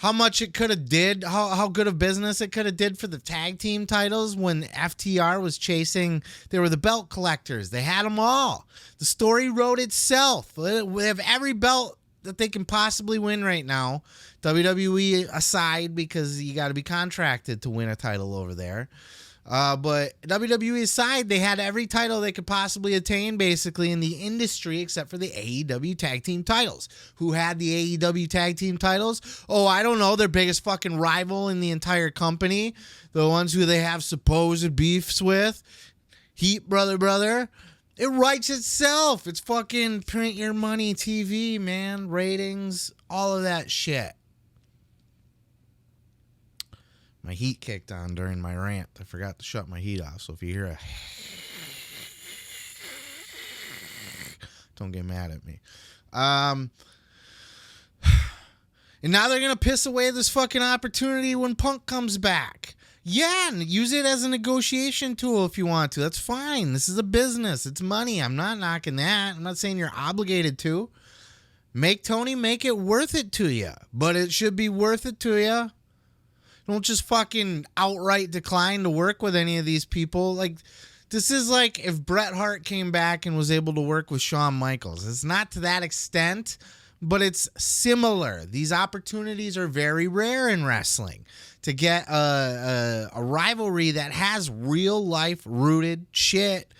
How much it could have did, how good of business it could have did for the tag team titles when FTR was chasing, they were the belt collectors. They had them all. The story wrote itself. We have every belt that they can possibly win right now, WWE aside, because you got to be contracted to win a title over there. But WWE aside, they had every title they could possibly attain basically in the industry except for the AEW tag team titles. Who had the AEW tag team titles? Oh, I don't know. Their biggest fucking rival in the entire company. The ones who they have supposed beefs with. Heat brother. It writes itself. It's fucking print your money TV, man. Ratings, all of that shit. My heat kicked on during my rant. I forgot to shut my heat off. So if you hear a don't get mad at me. And now they're going to piss away this fucking opportunity when Punk comes back. Yeah, and use it as a negotiation tool if you want to. That's fine. This is a business. It's money. I'm not knocking that. I'm not saying you're obligated to. Make Tony make it worth it to you. But it should be worth it to you. Don't just fucking outright decline to work with any of these people. Like, this is like if Bret Hart came back and was able to work with Shawn Michaels. It's not to that extent, but it's similar. These opportunities are very rare in wrestling. To get a rivalry that has real life rooted shit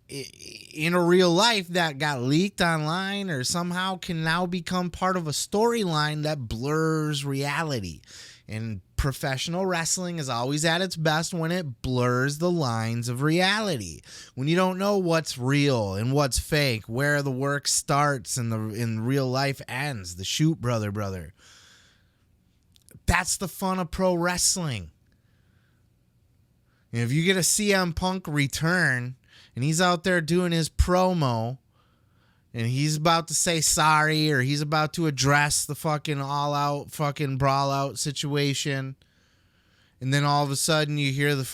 in a real life that got leaked online or somehow can now become part of a storyline that blurs reality. And professional wrestling is always at its best when it blurs the lines of reality. When you don't know what's real and what's fake, where the work starts and in real life ends, the shoot brother. That's the fun of pro wrestling. And if you get a CM Punk return and he's out there doing his promo and he's about to say sorry or he's about to address the fucking all-out fucking brawl-out situation, and then all of a sudden you hear the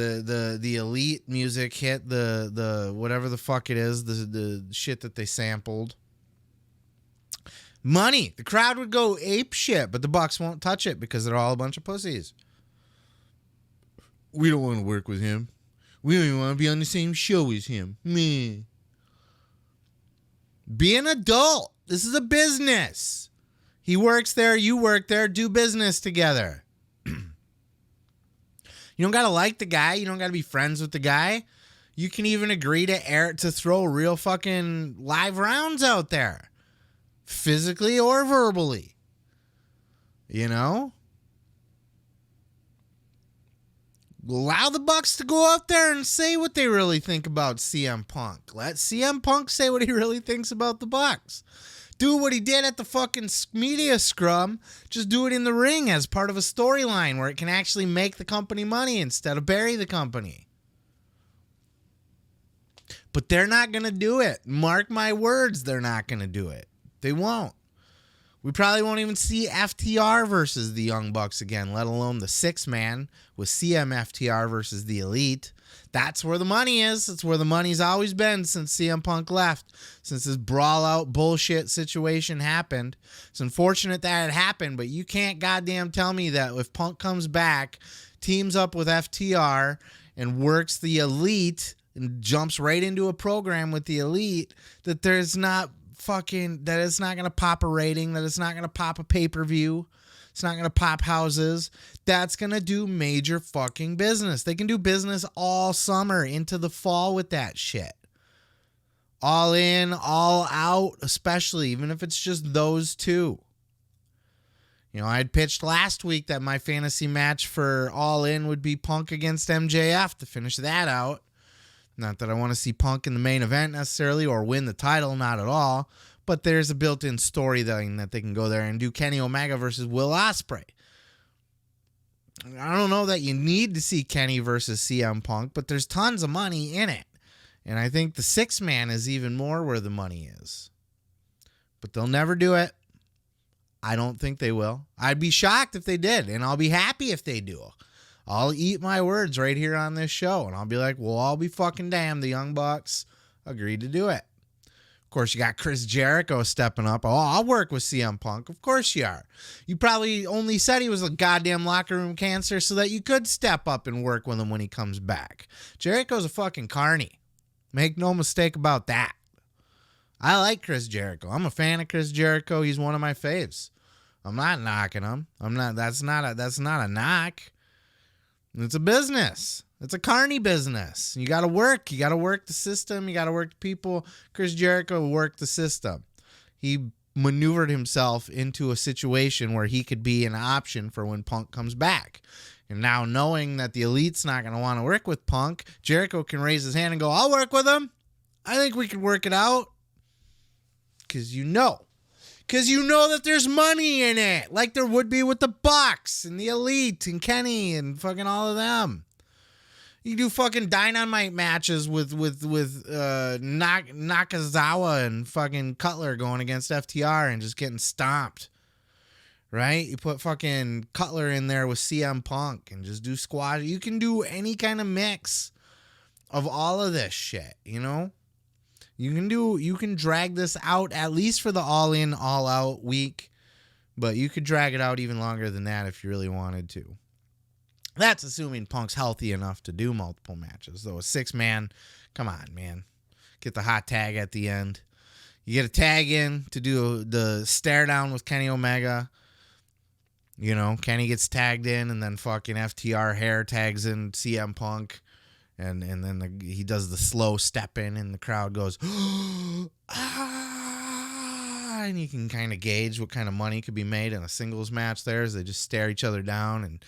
The Elite music hit, the whatever the fuck it is, the shit that they sampled. Money. The crowd would go ape shit, but the Bucks won't touch it because they're all a bunch of pussies. We don't want to work with him. We don't even want to be on the same show as him. Meh. Be an adult. This is a business. He works there, you work there, do business together. You don't got to like the guy. You don't got to be friends with the guy. You can even agree to throw real fucking live rounds out there. Physically or verbally. You know? Allow the Bucks to go out there and say what they really think about CM Punk. Let CM Punk say what he really thinks about the Bucks. Do what he did at the fucking media scrum. Just do it in the ring as part of a storyline where it can actually make the company money instead of bury the company. But they're not going to do it. Mark my words, they're not going to do it. They won't. We probably won't even see FTR versus the Young Bucks again, let alone the 6-man with FTR versus the Elite. That's where the money is. It's where the money's always been since CM Punk left, since this brawl-out bullshit situation happened. It's unfortunate that it happened, but you can't goddamn tell me that if Punk comes back, teams up with FTR, and works the Elite, and jumps right into a program with the Elite, that there's not fucking, that it's not going to pop a rating, that it's not going to pop a pay-per-view. It's not going to pop houses. That's going to do major fucking business. They can do business all summer into the fall with that shit. All in, all out, especially, even if it's just those two. You know, I had pitched last week that my fantasy match for All In would be Punk against MJF to finish that out. Not that I want to see Punk in the main event necessarily or win the title, not at all. But there's a built-in storyline that they can go there and do Kenny Omega versus Will Ospreay. I don't know that you need to see Kenny versus CM Punk, but there's tons of money in it. And I think the 6-man is even more where the money is. But they'll never do it. I don't think they will. I'd be shocked if they did, and I'll be happy if they do. I'll eat my words right here on this show, and I'll be like, well, I'll be fucking damned. The Young Bucks agreed to do it. Of course, you got Chris Jericho stepping up. Oh, I'll work with CM Punk. Of course you are. You probably only said he was a goddamn locker room cancer so that you could step up and work with him when he comes back. Jericho's a fucking carny. Make no mistake about that. I like Chris Jericho. I'm a fan of Chris Jericho. He's one of my faves. I'm not knocking him. That's not a knock. It's a business. It's a carny business. You got to work. You got to work the system. You got to work the people. Chris Jericho worked the system. He maneuvered himself into a situation where he could be an option for when Punk comes back. And now knowing that the Elite's not going to want to work with Punk, Jericho can raise his hand and go, I'll work with him. I think we can work it out. Because you know that there's money in it. Like there would be with the Bucks and the Elite and Kenny and fucking all of them. You do fucking Dynamite matches with Nakazawa and fucking Cutler going against FTR and just getting stomped. Right? You put fucking Cutler in there with CM Punk and just do squash. You can do any kind of mix of all of this shit, you know? You can drag this out at least for the all in, all out week, but you could drag it out even longer than that if you really wanted to. That's assuming Punk's healthy enough to do multiple matches. Though a 6-man, come on, man. Get the hot tag at the end. You get a tag in to do the stare down with Kenny Omega. You know, Kenny gets tagged in and then fucking FTR hair tags in CM Punk. And then he does the slow step in and the crowd goes, ah, and you can kind of gauge what kind of money could be made in a singles match there as they just stare each other down and,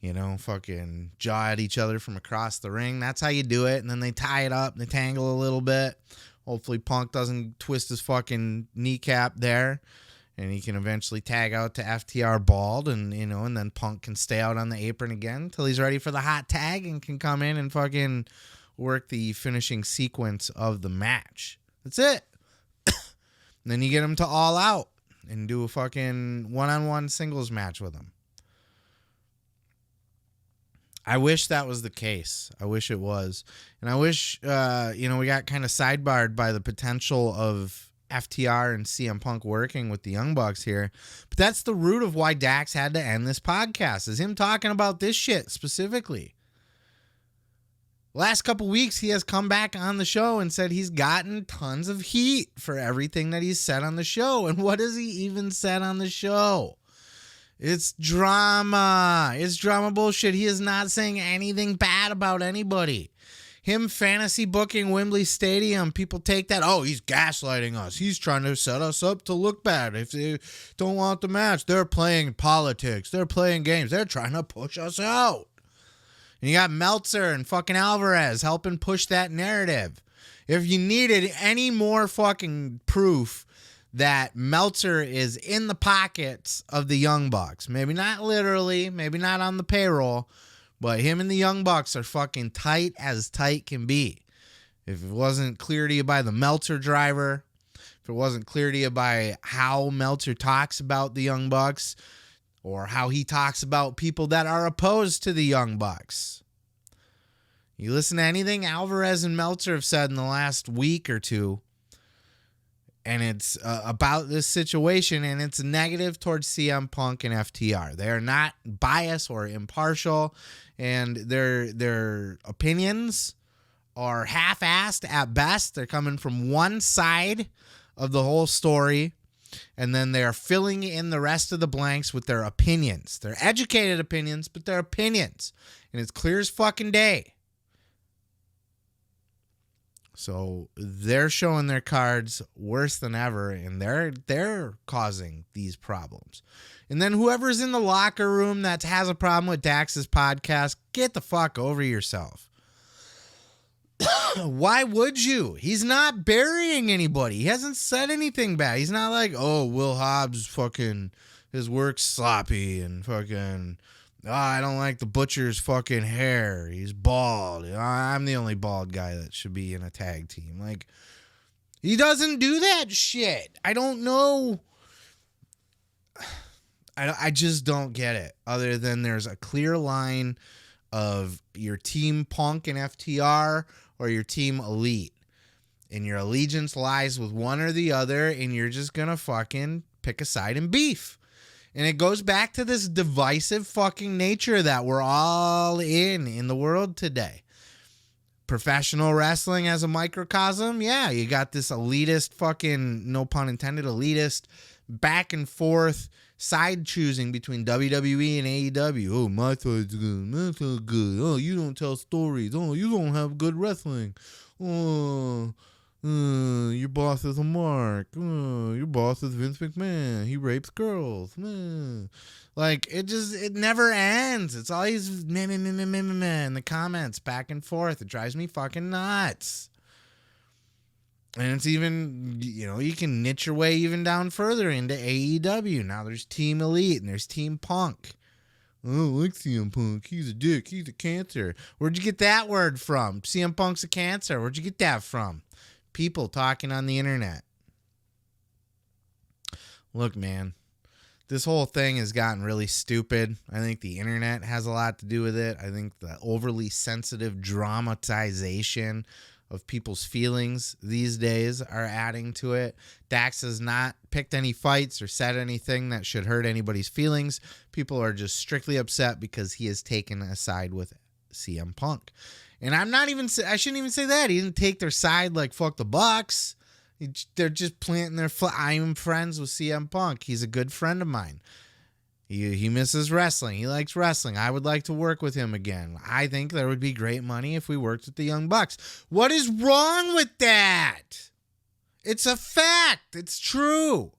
you know, fucking jaw at each other from across the ring. That's how you do it. And then they tie it up and they tangle a little bit. Hopefully Punk doesn't twist his fucking kneecap there. And he can eventually tag out to FTR bald and, you know, and then Punk can stay out on the apron again until he's ready for the hot tag and can come in and fucking work the finishing sequence of the match. That's it. And then you get him to All Out and do a fucking one-on-one singles match with him. I wish that was the case. I wish it was. And I wish, we got kind of sidebarred by the potential of FTR and CM Punk working with the Young Bucks here. But that's the root of why Dax had to end this podcast, is him talking about this shit specifically. Last couple weeks, he has come back on the show and said he's gotten tons of heat for everything that he's said on the show. And what has he even said on the show? It's drama. It's drama bullshit. He is not saying anything bad about anybody. Him fantasy booking Wembley Stadium, people take that, oh, he's gaslighting us. He's trying to set us up to look bad. If they don't want the match, they're playing politics. They're playing games. They're trying to push us out. And you got Meltzer and fucking Alvarez helping push that narrative. If you needed any more fucking proof that Meltzer is in the pockets of the Young Bucks, maybe not literally, maybe not on the payroll, but him and the Young Bucks are fucking tight as tight can be. If it wasn't clear to you by the Meltzer driver, if it wasn't clear to you by how Meltzer talks about the Young Bucks, or how he talks about people that are opposed to the Young Bucks. You listen to anything Alvarez and Meltzer have said in the last week or two, and it's about this situation, and it's negative towards CM Punk and FTR. They are not biased or impartial, and their opinions are half-assed at best. They're coming from one side of the whole story, and then they are filling in the rest of the blanks with their opinions. They're educated opinions, but they're opinions, and it's clear as fucking day. So they're showing their cards worse than ever, and they're causing these problems. And then whoever's in the locker room that has a problem with Dax's podcast, get the fuck over yourself. Why would you? He's not burying anybody. He hasn't said anything bad. He's not like, oh, Will Hobbs fucking, his work's sloppy and fucking, I don't like the butcher's fucking hair. He's bald. I'm the only bald guy that should be in a tag team. Like, he doesn't do that shit. I don't know. I just don't get it. Other than there's a clear line of your team Punk and FTR or your team Elite. And your allegiance lies with one or the other, and you're just going to fucking pick a side and beef. And it goes back to this divisive fucking nature that we're all in the world today. Professional wrestling as a microcosm, yeah, you got this elitist fucking, no pun intended, elitist back and forth side choosing between WWE and AEW. Oh, my side's good. My side's good. Oh, you don't tell stories. Oh, you don't have good wrestling. Oh, your boss is a mark. Your boss is Vince McMahon. He rapes girls. Like, it never ends. It's always meh in the comments, back and forth. It drives me fucking nuts. And it's even, you can niche your way even down further into AEW. Now there's Team Elite and there's Team Punk. Oh, I like CM Punk. He's a dick. He's a cancer. Where'd you get that word from? CM Punk's a cancer. Where'd you get that from? People talking on the internet. Look, man, this whole thing has gotten really stupid. I think the internet has a lot to do with it. I think the overly sensitive dramatization of people's feelings these days are adding to it. Dax has not picked any fights or said anything that should hurt anybody's feelings. People are just strictly upset because he has taken a side with CM Punk. And I shouldn't even say that. He didn't take their side like fuck the Bucks. They're just planting their I'm friends with CM Punk. He's a good friend of mine. He misses wrestling. He likes wrestling. I would like to work with him again. I think there would be great money if we worked with the Young Bucks. What is wrong with that? It's a fact. It's true.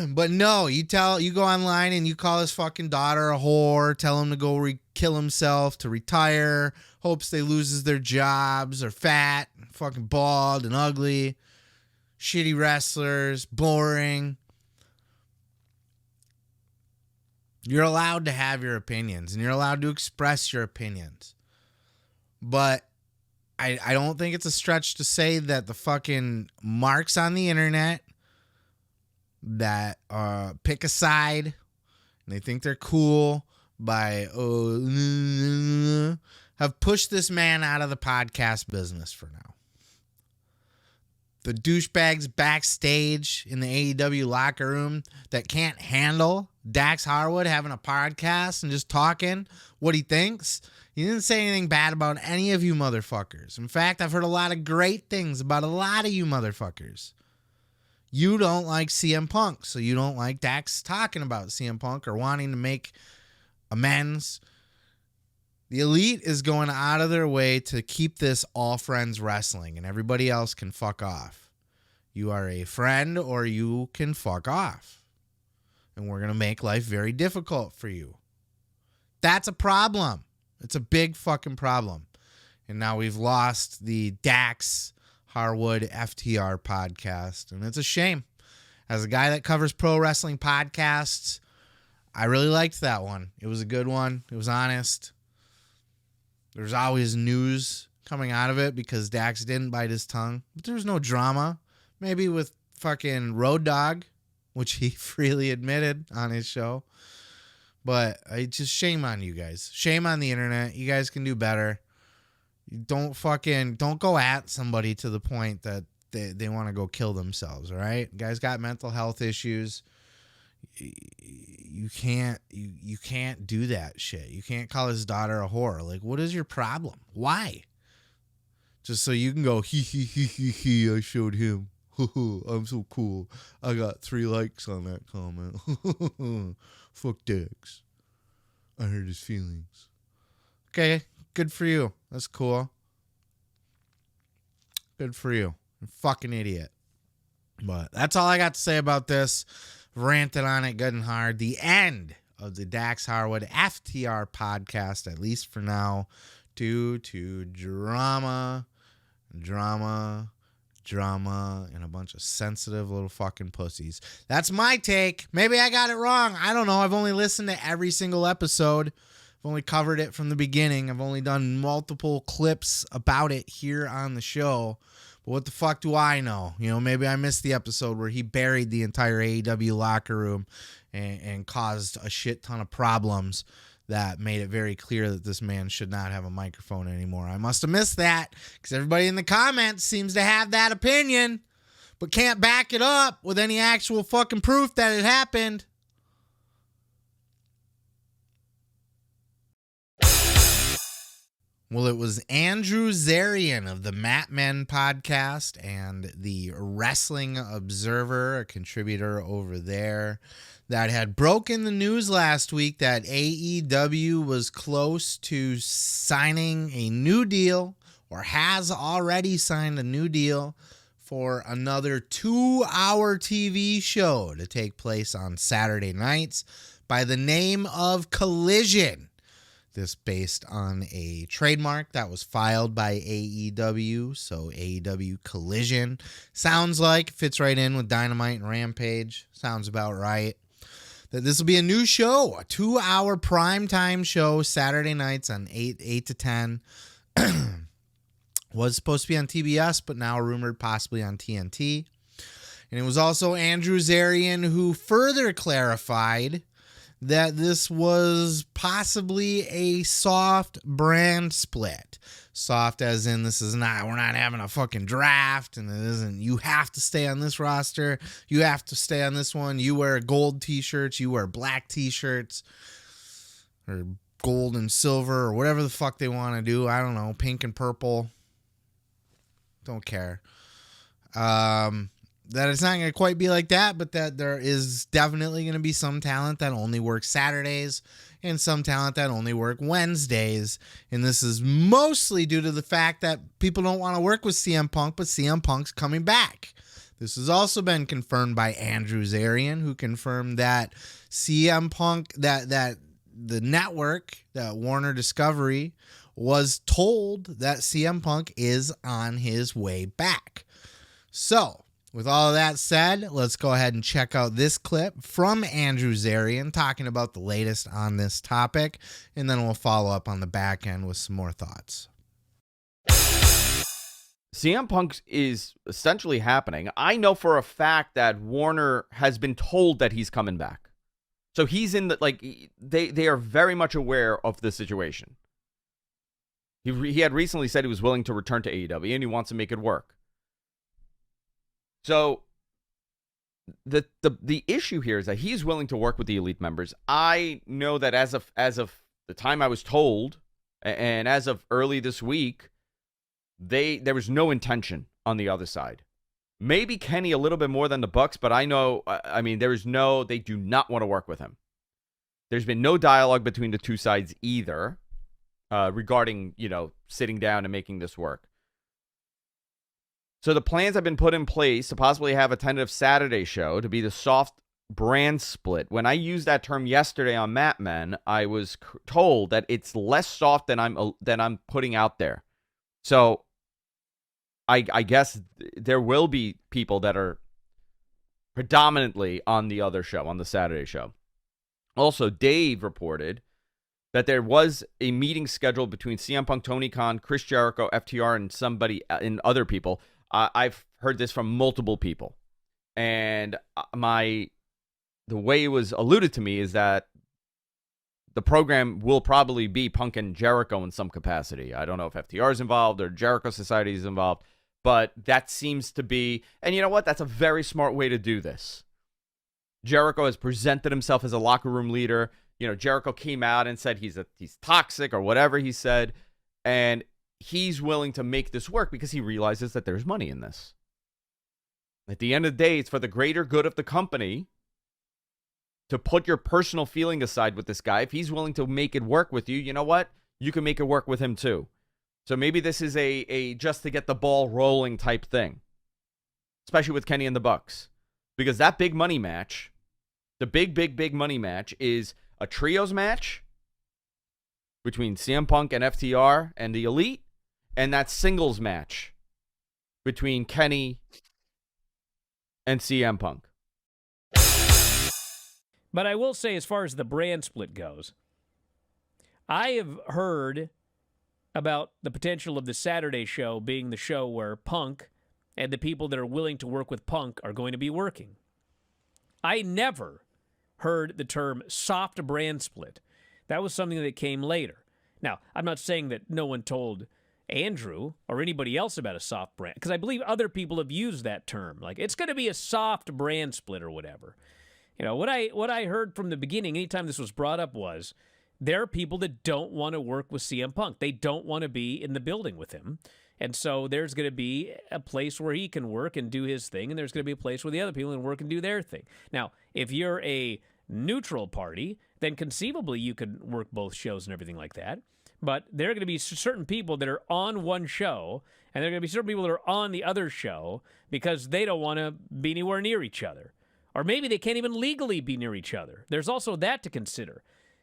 But no, you go online and you call his fucking daughter a whore, tell him to go kill himself, to retire, hopes they loses their jobs, are fat, fucking bald and ugly, shitty wrestlers, boring. You're allowed to have your opinions, and you're allowed to express your opinions. But I don't think it's a stretch to say that the fucking marks on the internet that pick a side, and they think they're cool by have pushed this man out of the podcast business for now. The douchebags backstage in the AEW locker room that can't handle Dax Harwood having a podcast and just talking what he thinks. He didn't say anything bad about any of you motherfuckers. In fact, I've heard a lot of great things about a lot of you motherfuckers. You don't like CM Punk, so you don't like Dax talking about CM Punk or wanting to make amends. The Elite is going out of their way to keep this all friends wrestling, and everybody else can fuck off. You are a friend or you can fuck off. And we're going to make life very difficult for you. That's a problem. It's a big fucking problem. And now we've lost the Dax Harwood FTR podcast, and it's a shame. As a guy that covers pro wrestling podcasts, I really liked that one. It was a good one. It was honest. There's always news coming out of it because Dax didn't bite his tongue. But there was no drama. Maybe with fucking Road Dogg, which he freely admitted on his show. But I just shame on you guys. Shame on the internet. You guys can do better. Don't go at somebody to the point that they want to go kill themselves, all right? Guys got mental health issues. You can't do that shit. You can't call his daughter a whore. Like, what is your problem? Why? Just so you can go, he, I showed him. I'm so cool. I got 3 likes on that comment. Fuck Dax. I hurt his feelings. Okay, good for you. That's cool. Good for you. You're a fucking idiot. But that's all I got to say about this. Ranted on it good and hard. The end of the Dax Harwood FTR podcast, at least for now, due to drama, and a bunch of sensitive little fucking pussies. That's my take. Maybe I got it wrong. I don't know. I've only listened to every single episode. I've only covered it from the beginning. I've only done multiple clips about it here on the show. But what the fuck do I know? You know, maybe I missed the episode where he buried the entire AEW locker room and caused a shit ton of problems that made it very clear that this man should not have a microphone anymore. I must have missed that because everybody in the comments seems to have that opinion, but can't back it up with any actual fucking proof that it happened. Well, it was Andrew Zarian of the Mat Men podcast and the Wrestling Observer, a contributor over there, that had broken the news last week that AEW was close to signing a new deal, or has already signed a new deal, for another 2-hour TV show to take place on Saturday nights by the name of Collision. This based on a trademark that was filed by AEW, so AEW Collision. Sounds like fits right in with Dynamite and Rampage. Sounds about right. That this will be a new show, a 2-hour primetime show, Saturday nights on 8 to 10. Was supposed to be on TBS, but now rumored possibly on TNT. And it was also Andrew Zarian who further clarified that this was possibly a soft brand split. Soft as in we're not having a fucking draft, and it isn't, you have to stay on this roster, you have to stay on this one, you wear gold t-shirts, you wear black t-shirts, or gold and silver, or whatever the fuck they want to do. I don't know, pink and purple. Don't care. That it's not going to quite be like that, but that there is definitely going to be some talent that only works Saturdays and some talent that only work Wednesdays. And this is mostly due to the fact that people don't want to work with CM Punk, but CM Punk's coming back. This has also been confirmed by Andrew Zarian, who confirmed that CM Punk, that the network, that Warner Discovery, was told that CM Punk is on his way back. So, with all of that said, let's go ahead and check out this clip from Andrew Zarian talking about the latest on this topic, and then we'll follow up on the back end with some more thoughts. CM Punk is essentially happening. I know for a fact that Warner has been told that he's coming back. So he's in the, like, they are very much aware of the situation. He had recently said he was willing to return to AEW, and he wants to make it work. So the issue here is that he's willing to work with the Elite members. I know that as of the time I was told, and as of early this week, there was no intention on the other side. Maybe Kenny a little bit more than the Bucks, but I know, they do not want to work with him. There's been no dialogue between the two sides either regarding, sitting down and making this work. So the plans have been put in place to possibly have a tentative Saturday show to be the soft brand split. When I used that term yesterday on Mat Men, I was told that it's less soft than I'm putting out there. So I guess there will be people that are predominantly on the other show, on the Saturday show. Also, Dave reported that there was a meeting scheduled between CM Punk, Tony Khan, Chris Jericho, FTR, and other people. I've heard this from multiple people. And the way it was alluded to me is that the program will probably be Punk and Jericho in some capacity. I don't know if FTR is involved or Jericho Society is involved, but that seems to be, and you know what? That's a very smart way to do this. Jericho has presented himself as a locker room leader. Jericho came out and said he's toxic or whatever he said, and he's willing to make this work because he realizes that there's money in this. At the end of the day, it's for the greater good of the company to put your personal feeling aside with this guy. If he's willing to make it work with you, you know what? You can make it work with him too. So maybe this is a just to get the ball rolling type thing, especially with Kenny and the Bucks, because that big money match, the big money match, is a trios match between CM Punk and FTR and the Elite, and that singles match between Kenny and CM Punk. But I will say, as far as the brand split goes, I have heard about the potential of the Saturday show being the show where Punk and the people that are willing to work with Punk are going to be working. I never heard the term soft brand split. That was something that came later. Now, I'm not saying that no one told Andrew or anybody else about a soft brand, because I believe other people have used that term. Like, it's going to be a soft brand split or whatever. What I heard from the beginning, anytime this was brought up, was there are people that don't want to work with CM Punk. They don't want to be in the building with him. And so there's going to be a place where he can work and do his thing, and there's going to be a place where the other people can work and do their thing. Now, if you're a neutral party, then conceivably you could work both shows and everything like that. But there are going to be certain people that are on one show, and there are going to be certain people that are on the other show because they don't want to be anywhere near each other. Or maybe they can't even legally be near each other. There's also that to consider.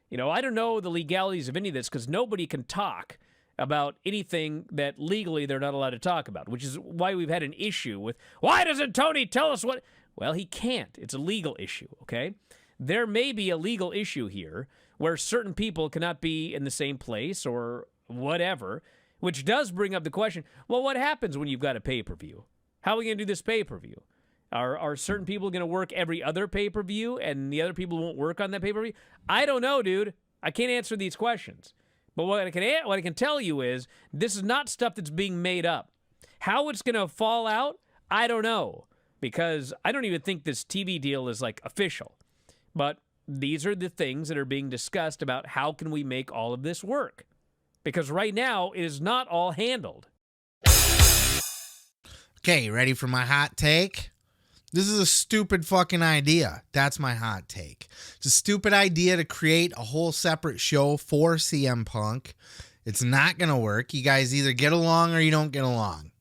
I don't know the legalities of any of this because nobody can talk about anything that legally they're not allowed to talk about, which is why we've had an issue with, why doesn't Tony tell us what? Well, he can't. It's a legal issue, okay? There may be a legal issue here where certain people cannot be in the same place or whatever, which does bring up the question, well, what happens when you've got a pay-per-view? How are we going to do this pay-per-view? Are certain people going to work every other pay-per-view and the other people won't work on that pay-per-view? I don't know, dude. I can't answer these questions. But what I can tell you is this is not stuff that's being made up. How it's going to fall out, I don't know, because I don't even think this TV deal is like official. But these are the things that are being discussed about how can we make all of this work. Because right now it is not all handled. Okay, ready for my hot take? This is a stupid fucking idea. That's my hot take. It's a stupid idea to create a whole separate show for CM Punk. It's not going to work. You guys either get along or you don't get along.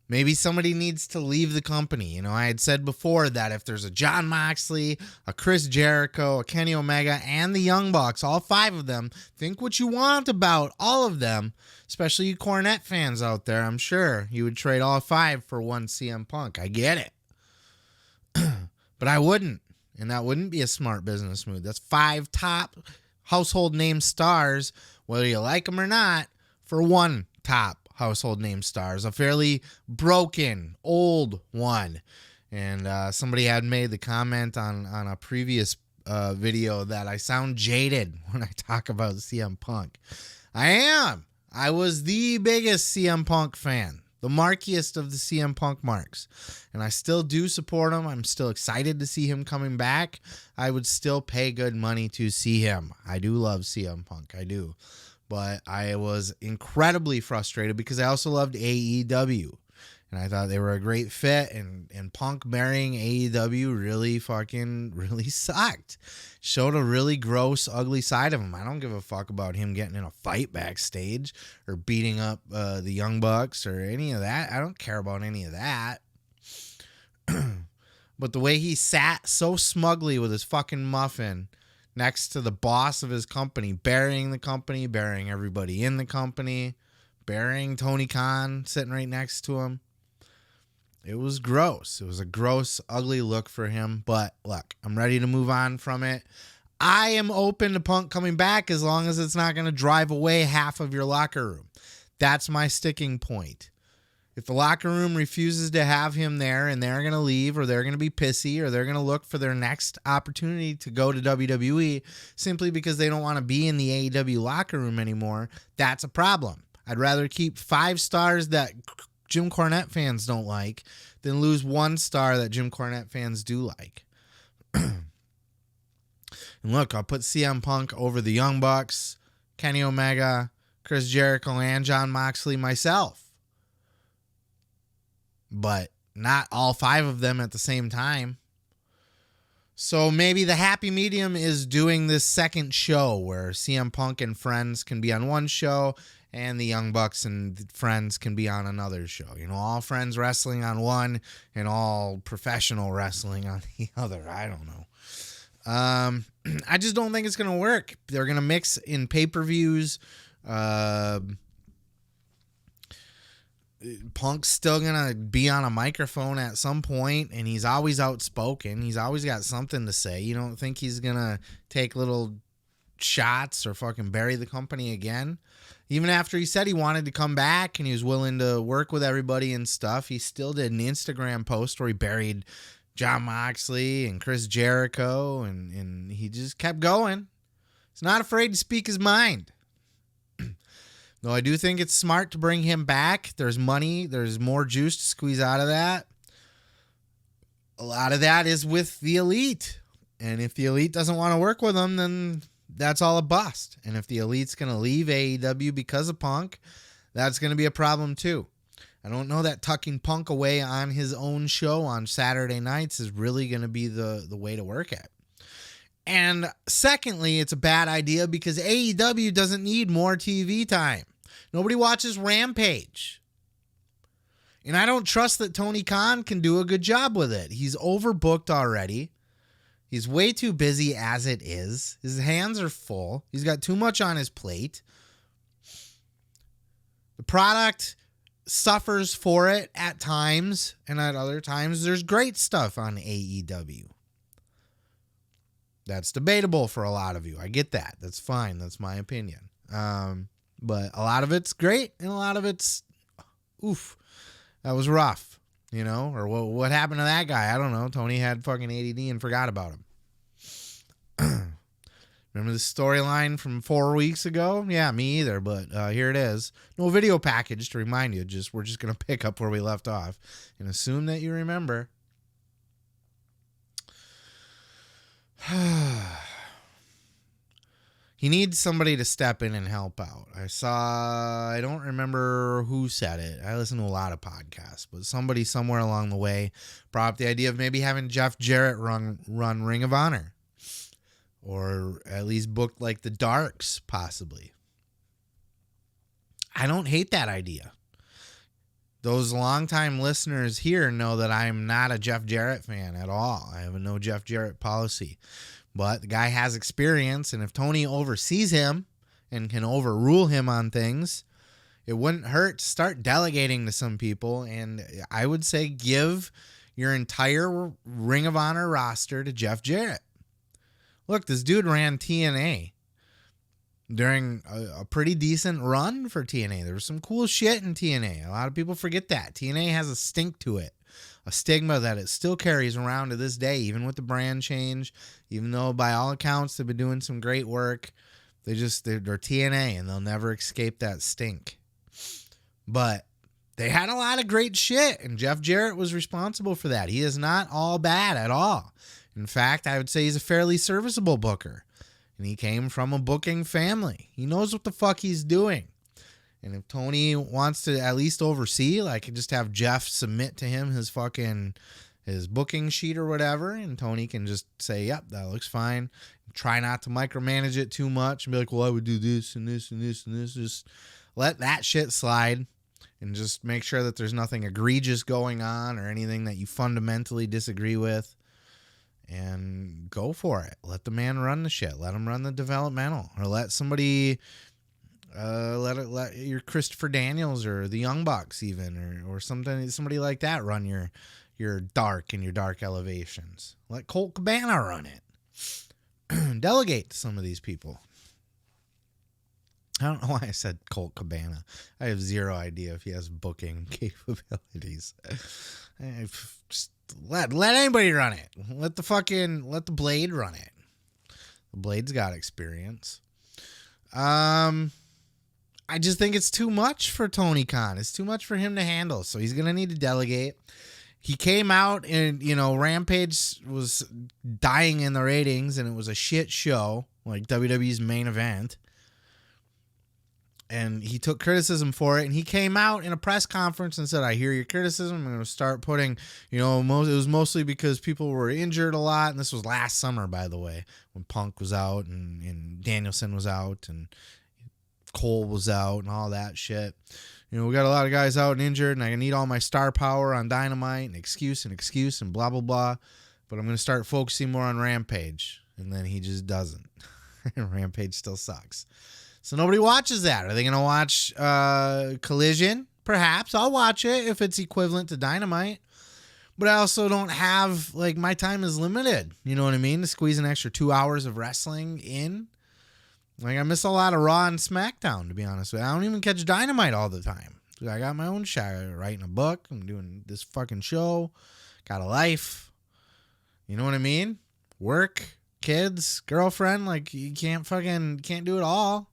Maybe somebody needs to leave the company. I had said before that if there's a Jon Moxley, a Chris Jericho, a Kenny Omega, and the Young Bucks, all five of them, think what you want about all of them, especially you Cornette fans out there. I'm sure you would trade all five for one CM Punk. I get it. But I wouldn't, and that wouldn't be a smart business move. That's five top household name stars, whether you like them or not, for one top household name stars, a fairly broken, old one. And somebody had made the comment on a previous video that I sound jaded when I talk about CM Punk. I am. I was the biggest CM Punk fan, the markiest of the CM Punk marks, and I still do support him. I'm still excited to see him coming back. I would still pay good money to see him. I do love CM Punk. I do. But I was incredibly frustrated because I also loved AEW. And I thought they were a great fit, and Punk marrying AEW really sucked. Showed a really gross, ugly side of him. I don't give a fuck about him getting in a fight backstage or beating up the Young Bucks or any of that. I don't care about any of that. But the way he sat so smugly with his fucking muffin next to the boss of his company, burying the company, burying everybody in the company, burying Tony Khan sitting right next to him. It was gross. It was a gross, ugly look for him. But look, I'm ready to move on from it. I am open to Punk coming back as long as it's not going to drive away half of your locker room. That's my sticking point. If the locker room refuses to have him there and they're going to leave or they're going to be pissy or they're going to look for their next opportunity to go to WWE simply because they don't want to be in the AEW locker room anymore, that's a problem. I'd rather keep 5 stars that Jim Cornette fans don't like than lose 1 star that Jim Cornette fans do like. And look, I'll put CM Punk over the Young Bucks, Kenny Omega, Chris Jericho, and Jon Moxley myself. But not all 5 of them at the same time. So maybe the happy medium is doing this second show where CM Punk and friends can be on one show and the Young Bucks and friends can be on another show. You know, all friends wrestling on one and all professional wrestling on the other. I don't know. I just don't think it's going to work. They're going to mix in pay-per-views. Punk's still going to be on a microphone at some point, and he's always outspoken. He's always got something to say. You don't think he's going to take little shots or fucking bury the company again? Even after he said he wanted to come back and he was willing to work with everybody and stuff, he still did an Instagram post where he buried Jon Moxley and Chris Jericho, and he just kept going. He's not afraid to speak his mind. Though I do think it's smart to bring him back. There's money. There's more juice to squeeze out of that. A lot of that is with the Elite. And if the Elite doesn't want to work with him, then that's all a bust. And if the Elite's going to leave AEW because of Punk, that's going to be a problem too. I don't know that tucking Punk away on his own show on Saturday nights is really going to be the way to work it. And secondly, it's a bad idea because AEW doesn't need more TV time. Nobody watches Rampage. And I don't trust that Tony Khan can do a good job with it. He's overbooked already. He's way too busy as it is. His hands are full. He's got too much on his plate. The product suffers for it at times, and at other times there's great stuff on AEW. That's debatable for a lot of you. I get that. That's fine. That's my opinion. But a lot of it's great, and a lot of it's, oof, that was rough, you know? Or what happened to that guy? I don't know. Tony had fucking ADD and forgot about him. Remember the storyline from 4 weeks ago? Yeah, me either, but here it is. No video package to remind you. We're just going to pick up where we left off and assume that you remember. He needs somebody to step in and help out. I don't remember who said it. I listen to a lot of podcasts, but somebody somewhere along the way brought up the idea of maybe having Jeff Jarrett run Ring of Honor. Or at least booked like the Darks, possibly. I don't hate that idea. Those longtime listeners here know that I'm not a Jeff Jarrett fan at all. I have a no Jeff Jarrett policy. But the guy has experience, and if Tony oversees him and can overrule him on things, it wouldn't hurt to start delegating to some people. And I would say give your entire Ring of Honor roster to Jeff Jarrett. Look, this dude ran TNA during a pretty decent run for TNA. There was some cool shit in TNA. A lot of people forget that. TNA has a stink to it. a stigma that it still carries around to this day, even with the brand change, even though by all accounts they've been doing some great work. They're TNA and they'll never escape that stink. But they had a lot of great shit, and Jeff Jarrett was responsible for that. He is not all bad at all. In fact, I would say he's a fairly serviceable booker. And he came from a booking family. He knows what the fuck he's doing. And if Tony wants to at least oversee, like just have Jeff submit to him his booking sheet or whatever, and Tony can just say, yep, that looks fine. Try not to micromanage it too much and be like, well, I would do this and this and this and this. Just let that shit slide and just make sure that there's nothing egregious going on or anything that you fundamentally disagree with. And go for it. Let the man run the shit. Let him run the developmental, or let somebody, let your Christopher Daniels or the Young Bucks even, or somebody like that run your dark and your dark elevations. Let Colt Cabana run it. Delegate to some of these people. I don't know why I said Colt Cabana. I have zero idea if he has booking capabilities. Just let anybody run it. Let the Blade run it. The Blade's got experience. I just think it's too much for Tony Khan. It's too much for him to handle. So he's gonna need to delegate. He came out and, Rampage was dying in the ratings and it was a shit show, like WWE's main event. And he took criticism for it, and he came out in a press conference and said, I hear your criticism. I'm going to start putting, it was mostly because people were injured a lot. And this was last summer, by the way, when Punk was out and Danielson was out and Cole was out and all that shit. We got a lot of guys out and injured, and I need all my star power on Dynamite and excuse and blah, blah, blah. But I'm going to start focusing more on Rampage. And then he just doesn't. Rampage still sucks. So nobody watches that. Are they going to watch Collision? Perhaps. I'll watch it if it's equivalent to Dynamite. But I also don't have, my time is limited. You know what I mean? To squeeze an extra 2 hours of wrestling in. I miss a lot of Raw and SmackDown, to be honest with you. I don't even catch Dynamite all the time. I got my own shit. I'm writing a book. I'm doing this fucking show. Got a life. You know what I mean? Work, kids, girlfriend. You can't do it all.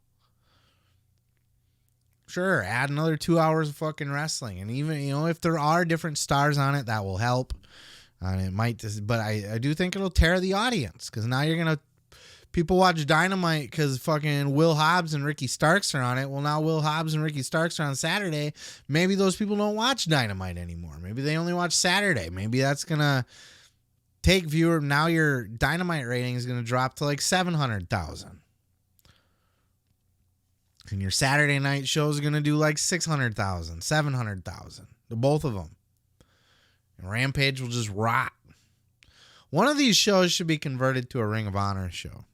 Sure, add another 2 hours of fucking wrestling. And even, if there are different stars on it, that will help. It might, but I do think it'll tear the audience. Because now you're going to, people watch Dynamite because fucking Will Hobbs and Ricky Starks are on it. Well, now Will Hobbs and Ricky Starks are on Saturday. Maybe those people don't watch Dynamite anymore. Maybe they only watch Saturday. Maybe that's going to take viewer. Now your Dynamite rating is going to drop to 700,000. And your Saturday night show is going to do 600,000, 700,000. The both of them. And Rampage will just rot. One of these shows should be converted to a Ring of Honor show.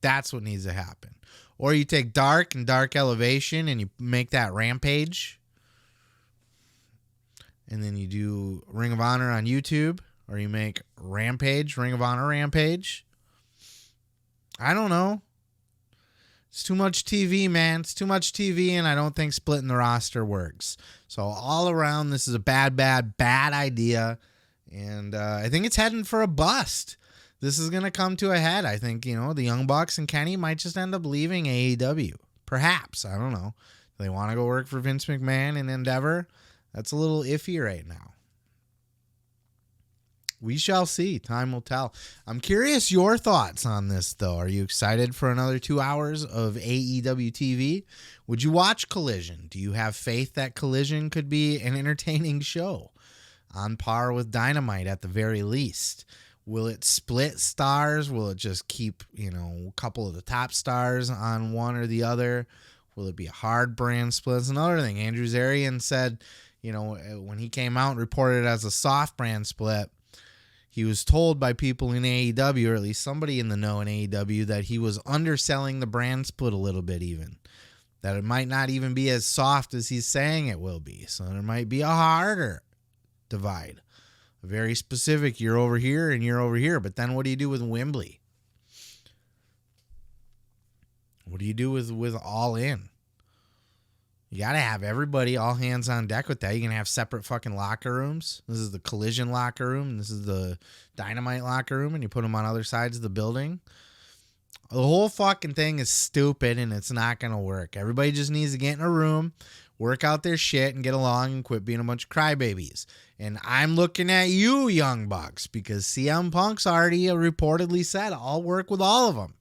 That's what needs to happen. Or you take Dark and Dark Elevation and you make that Rampage. And then you do Ring of Honor on YouTube. Or you make Rampage, Ring of Honor Rampage. I don't know. It's too much TV, man. It's too much TV, and I don't think splitting the roster works. So all around, this is a bad idea, and I think it's heading for a bust. This is going to come to a head. I think, the Young Bucks and Kenny might just end up leaving AEW. Perhaps. I don't know. They want to go work for Vince McMahon and Endeavor. That's a little iffy right now. We shall see. Time will tell. I'm curious your thoughts on this, though. Are you excited for another 2 hours of AEW TV? Would you watch Collision? Do you have faith that Collision could be an entertaining show? On par with Dynamite at the very least. Will it split stars? Will it just keep, a couple of the top stars on one or the other? Will it be a hard brand split? That's another thing. Andrew Zarian said, when he came out and reported it as a soft brand split, he was told by people in AEW, or at least somebody in the know in AEW, that he was underselling the brand split a little bit even. That it might not even be as soft as he's saying it will be. So there might be a harder divide. A very specific, you're over here and you're over here. But then what do you do with Wembley? What do you do with All In? You got to have everybody all hands on deck with that. You can have separate fucking locker rooms. This is the collision locker room. And this is the dynamite locker room. And you put them on other sides of the building. The whole fucking thing is stupid and it's not going to work. Everybody just needs to get in a room, work out their shit, and get along and quit being a bunch of crybabies. And I'm looking at you, Young Bucks, because CM Punk's already reportedly said, I'll work with all of them.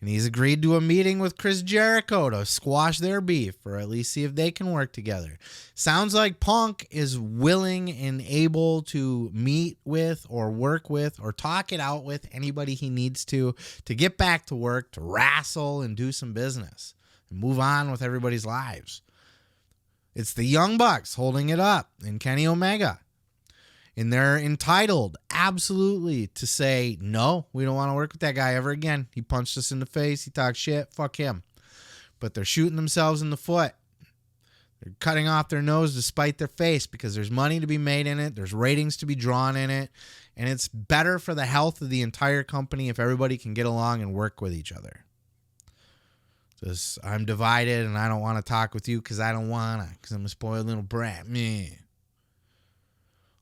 And he's agreed to a meeting with Chris Jericho to squash their beef, or at least see if they can work together. Sounds like Punk is willing and able to meet with or work with or talk it out with anybody he needs to get back to work, to wrestle and do some business and move on with everybody's lives. It's the Young Bucks holding it up, and Kenny Omega. And they're entitled, absolutely, to say, no, we don't want to work with that guy ever again. He punched us in the face. He talked shit. Fuck him. But they're shooting themselves in the foot. They're cutting off their nose to spite their face because there's money to be made in it. There's ratings to be drawn in it. And it's better for the health of the entire company if everybody can get along and work with each other. Just, I'm divided and I don't want to talk with you because I don't want to, because I'm a spoiled little brat. Meh.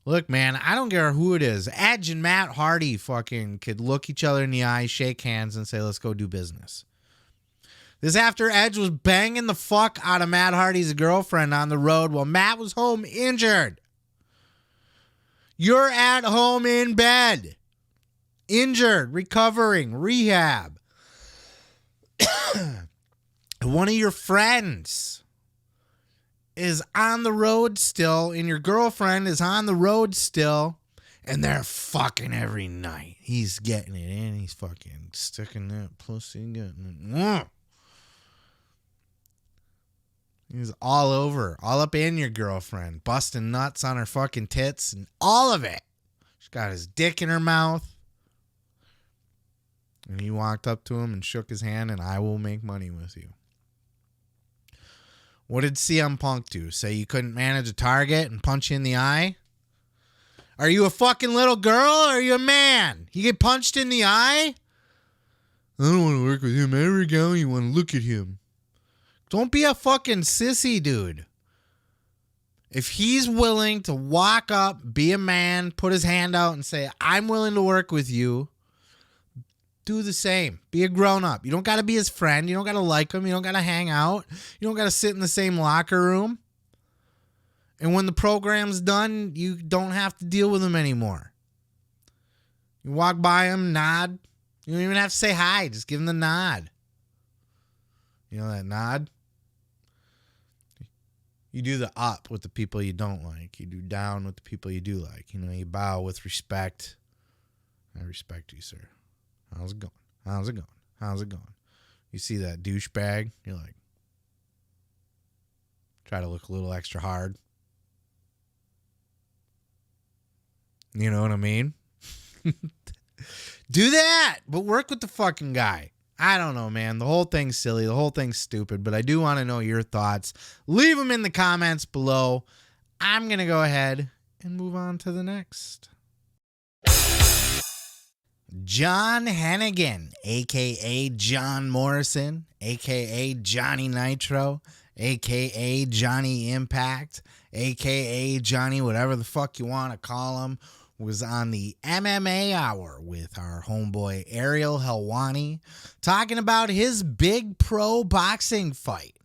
Look, man, I don't care who it is. Edge and Matt Hardy fucking could look each other in the eye, shake hands, and say, let's go do business. This after Edge was banging the fuck out of Matt Hardy's girlfriend on the road while Matt was home injured. You're at home in bed. Injured, recovering, rehab. One of your friends is on the road still, and your girlfriend is on the road still, and they're fucking every night. He's getting it in. He's fucking sticking that pussy, getting it. He's all over, all up in your girlfriend, busting nuts on her fucking tits and all of it. She's got his dick in her mouth. And he walked up to him and shook his hand, and I will make money with you. What did CM Punk do? Say you couldn't manage a target and punch you in the eye? Are you a fucking little girl or are you a man? You get punched in the eye? I don't want to work with him ever again. You want to look at him. Don't be a fucking sissy, dude. If he's willing to walk up, be a man, put his hand out and say, I'm willing to work with you, do the same. Be a grown-up. You don't got to be his friend. You don't got to like him. You don't got to hang out. You don't got to sit in the same locker room. And when the program's done, you don't have to deal with him anymore. You walk by him, nod. You don't even have to say hi. Just give him the nod. You know that nod? You do the up with the people you don't like. You do down with the people you do like. You know, you bow with respect. I respect you, sir. How's it going? How's it going? How's it going? You see that douchebag, you're like, try to look a little extra hard. You know what I mean? Do that, but work with the fucking guy. I don't know, man. The whole thing's silly. The whole thing's stupid, but I do want to know your thoughts. Leave them in the comments below. I'm going to go ahead and move on to the next. John Hennigan, a.k.a. John Morrison, a.k.a. Johnny Nitro, a.k.a. Johnny Impact, a.k.a. Johnny whatever the fuck you want to call him, was on the MMA Hour with our homeboy Ariel Helwani talking about his big pro boxing fight.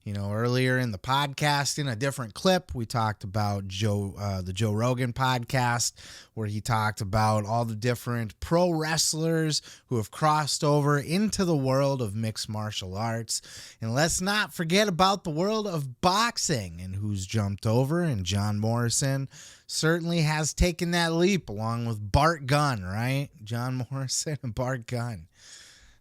You know, earlier in the podcast, in a different clip, we talked about the Joe Rogan podcast, where he talked about all the different pro wrestlers who have crossed over into the world of mixed martial arts. And let's not forget about the world of boxing and who's jumped over. And John Morrison certainly has taken that leap along with Bart Gunn, right? John Morrison and Bart Gunn.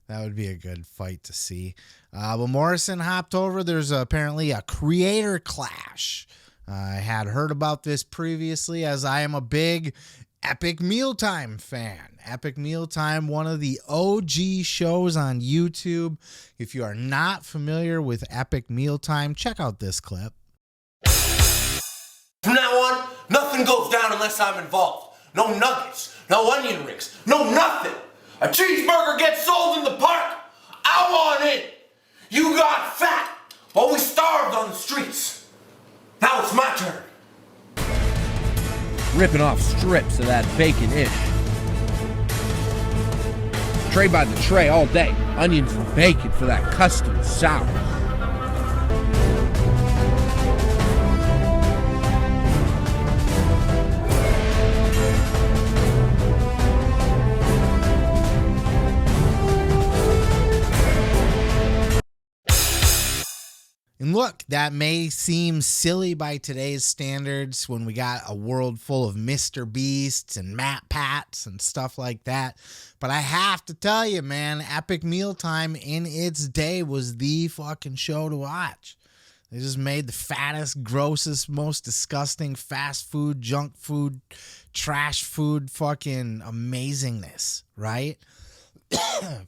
That would be a good fight to see. But Morrison hopped over. There's apparently a creator clash. I had heard about this previously, as I am a big Epic Mealtime fan. Epic Mealtime, one of the OG shows on YouTube. If you are not familiar with Epic Mealtime, check out this clip. From now on, nothing goes down unless I'm involved. No nuggets, no onion rings, no nothing. A cheeseburger gets sold in the park. I want it. You got fat. while we starved on the streets. Now it's my turn. Ripping off strips of that bacon-ish. Tray by the tray all day. Onions and bacon for that custom sauce. And look, that may seem silly by today's standards when we got a world full of Mr. Beasts and Matt Pats and stuff like that. But I have to tell you, man, Epic Mealtime in its day was the fucking show to watch. They just made the fattest, grossest, most disgusting fast food, junk food, trash food fucking amazingness, right?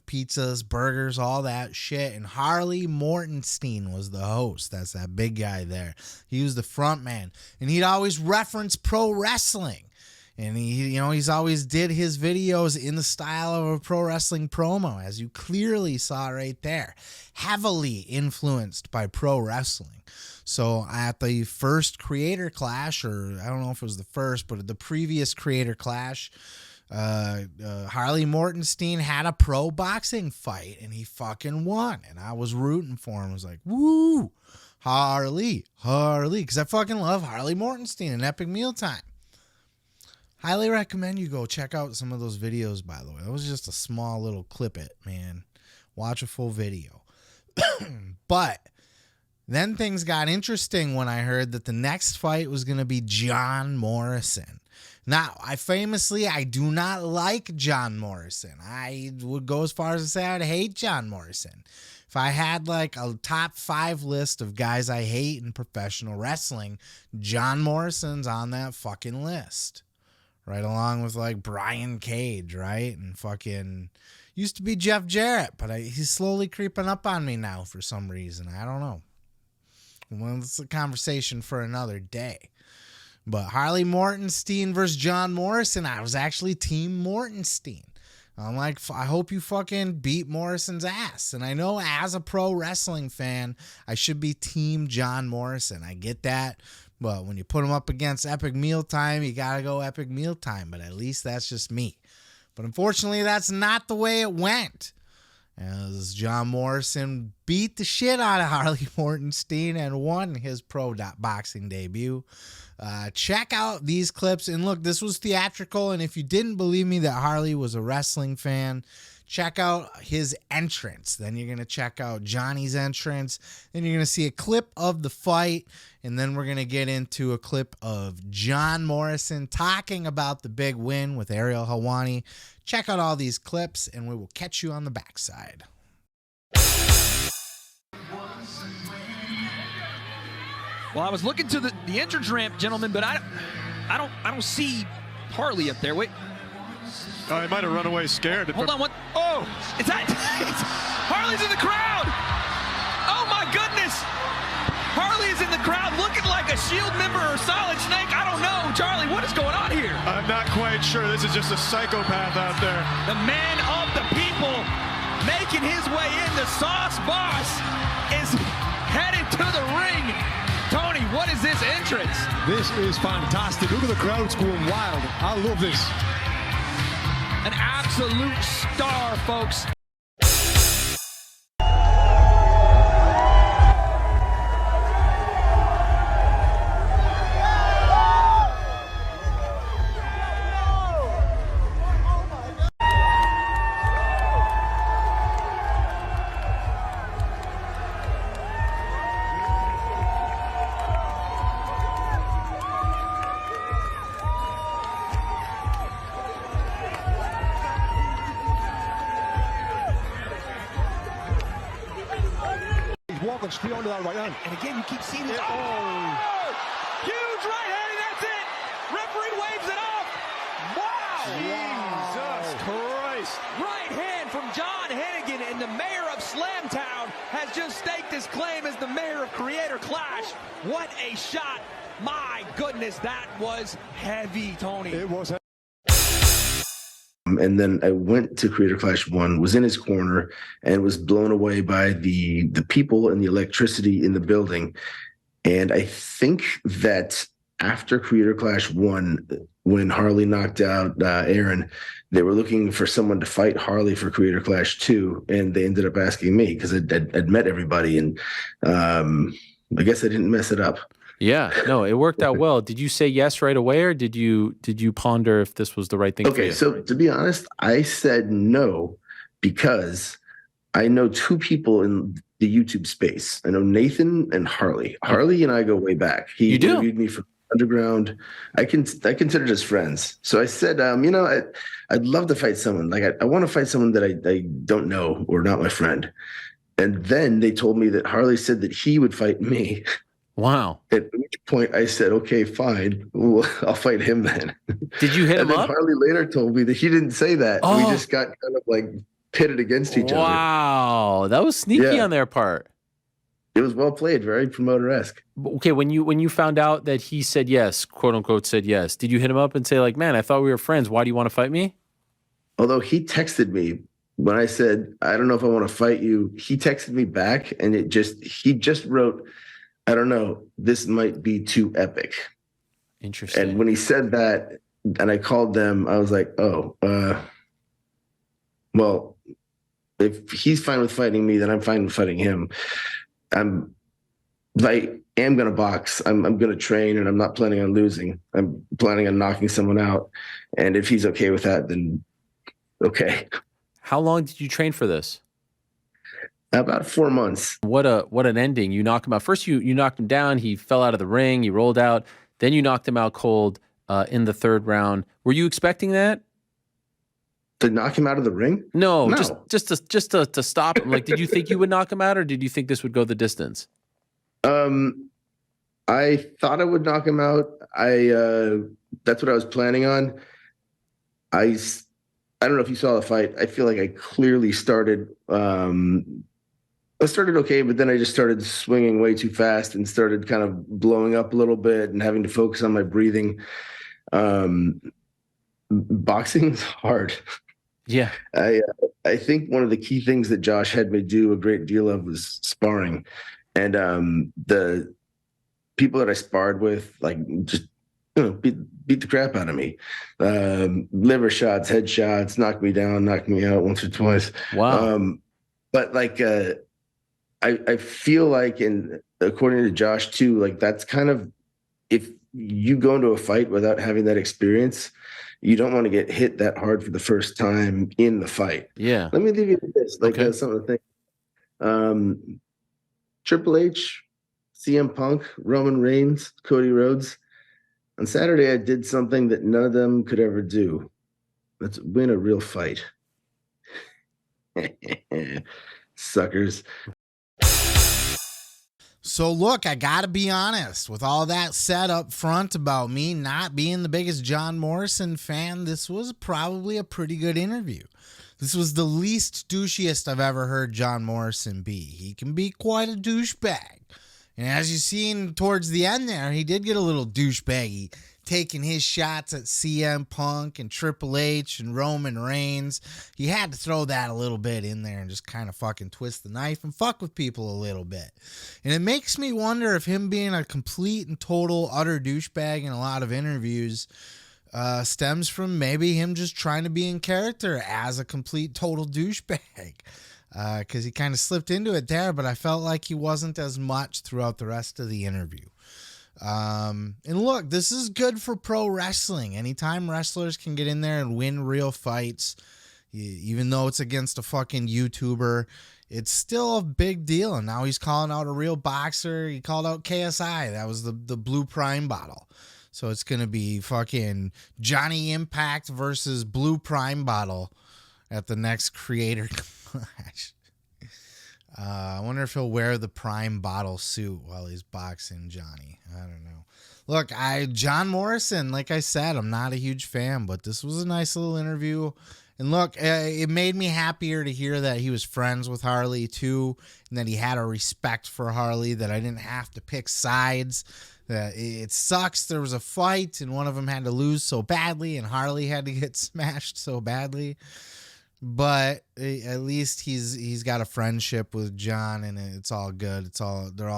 Pizzas, burgers, all that shit. And Harley Mortenstien was the host. That's that big guy there. He was the front man. And he'd always reference pro wrestling. And he's always did his videos in the style of a pro wrestling promo, as you clearly saw right there. Heavily influenced by pro wrestling. So at the first Creator Clash, or I don't know if it was the first, but the previous Creator Clash, Harley Mortenstien had a pro boxing fight and he fucking won, and I was rooting for him. I was like, woo, Harley, because I fucking love Harley Mortenstien and Epic Mealtime. Highly recommend you go check out some of those videos, by the way. That was just a small little clip it, man. Watch a full video. But then things got interesting when I heard that the next fight was going to be John Morrison. Now, I do not like John Morrison. I would go as far as to say I'd hate John Morrison. If I had like a top 5 list of guys I hate in professional wrestling, John Morrison's on that fucking list. Right along with like Brian Cage, right? And fucking used to be Jeff Jarrett, but he's slowly creeping up on me now for some reason. I don't know. Well, it's a conversation for another day. But Harley Mortenstien versus John Morrison, I was actually Team Mortenstien. I'm like, I hope you fucking beat Morrison's ass. And I know as a pro wrestling fan, I should be Team John Morrison. I get that. But when you put him up against Epic Mealtime, you got to go Epic Mealtime. But at least that's just me. But unfortunately, that's not the way it went. As John Morrison beat the shit out of Harley Mortenstien and won his pro boxing debut. Check out these clips. And look, this was theatrical. And if you didn't believe me that Harley was a wrestling fan, check out his entrance. Then you're going to check out Johnny's entrance. Then you're going to see a clip of the fight. And then we're going to get into a clip of John Morrison talking about the big win with Ariel Helwani. Check out all these clips, and we will catch you on the backside. Well, I was looking to the entrance ramp, gentlemen, but I don't see Harley up there. Wait. Oh, he might have run away scared. Hold on, what? Oh, it's Harley's in the crowd. Oh my goodness. Harley is in the crowd looking like a Shield member or Solid Snake. I don't know. Charlie, what is going on here? I'm not quite sure. This is just a psychopath out there. The man of the people making his way in. The Sauce Boss is headed to the ring. Tony, what is this entrance? This is fantastic. Look at the crowds going wild. I love this. An absolute star, folks. Walking straight onto that right hand. And again, you keep seeing this. Oh! Huge right hand, and that's it. Referee waves it off. Wow. Jesus Christ. Right hand from John Hennigan, and the mayor of Slamtown has just staked his claim as the mayor of Creator Clash. What a shot. My goodness, that was heavy, Tony. It was. And then I went to Creator Clash 1, was in his corner, and was blown away by the people and the electricity in the building. And I think that after Creator Clash 1, when Harley knocked out Aaron, they were looking for someone to fight Harley for Creator Clash 2, and they ended up asking me because I'd met everybody, and I guess I didn't mess it up. Yeah, no, it worked out well. Did you say yes right away, or did you ponder if this was the right thing for you? Okay, so to be honest, I said no because I know two people in the YouTube space. I know Nathan and Harley. Harley and I go way back. He interviewed me for Underground. I considered us friends. So I said, I'd love to fight someone. Like I want to fight someone that I don't know or not my friend. And then they told me that Harley said that he would fight me. Wow. At which point I said, okay, fine. Well, I'll fight him then. Did you hit him up? Harley later told me that he didn't say that. Oh. We just got kind of like pitted against each other. Wow. That was sneaky on their part. It was well played, very promoter-esque. Okay, when you found out that he said yes, quote unquote said yes, did you hit him up and say like, man, I thought we were friends. Why do you want to fight me? Although he texted me when I said, I don't know if I want to fight you, he texted me back and he just wrote, I don't know, this might be too epic. Interesting. And when he said that and I called them, I was like, well, if he's fine with fighting me, then I'm fine with fighting him. I am going to box. I'm going to train, and I'm not planning on losing. I'm planning on knocking someone out. And if he's okay with that, then okay. How long did you train for this? About 4 months. What an ending. You knock him out. First, you knocked him down. He fell out of the ring. He rolled out. Then you knocked him out cold in the third round. Were you expecting that? To knock him out of the ring? No. just to stop him. Like, did you think you would knock him out, or did you think this would go the distance? I thought I would knock him out. That's what I was planning on. I don't know if you saw the fight. I feel like I clearly started. I started okay, but then I just started swinging way too fast and started kind of blowing up a little bit and having to focus on my breathing. Boxing's hard. Yeah. I think one of the key things that Josh had me do a great deal of was sparring. And the people that I sparred with, like, just beat the crap out of me. Liver shots, head shots, knocked me down, knocked me out once or twice. Wow. But like I feel like, and according to Josh too, like that's kind of, if you go into a fight without having that experience, you don't want to get hit that hard for the first time in the fight. Yeah. Let me leave you with this, like something to think. Triple H, CM Punk, Roman Reigns, Cody Rhodes. On Saturday, I did something that none of them could ever do. Let's win a real fight. Suckers. So look, I gotta be honest, with all that said up front about me not being the biggest John Morrison fan, this was probably a pretty good interview. This was the least douchiest I've ever heard John Morrison be. He can be quite a douchebag. And as you've seen towards the end there, he did get a little douchebaggy, taking his shots at CM Punk and Triple H and Roman Reigns. He had to throw that a little bit in there and just kind of fucking twist the knife and fuck with people a little bit. And it makes me wonder if him being a complete and total utter douchebag in a lot of interviews stems from maybe him just trying to be in character as a complete total douchebag. Because he kind of slipped into it there, but I felt like he wasn't as much throughout the rest of the interview. And look, this is good for pro wrestling. Anytime wrestlers can get in there and win real fights, even though it's against a fucking YouTuber, it's still a big deal. And now he's calling out a real boxer. He called out KSI. That was the Blue Prime bottle. So it's going to be fucking Johnny Impact versus Blue Prime bottle at the next Creator Clash. I wonder if he'll wear the Prime bottle suit while he's boxing Johnny. I don't know. Look, John Morrison, like I said, I'm not a huge fan, but this was a nice little interview. And look, it made me happier to hear that he was friends with Harley too, and that he had a respect for Harley, that I didn't have to pick sides. That it sucks there was a fight and one of them had to lose so badly and Harley had to get smashed so badly. But at least he's got a friendship with John, and it's all good. They're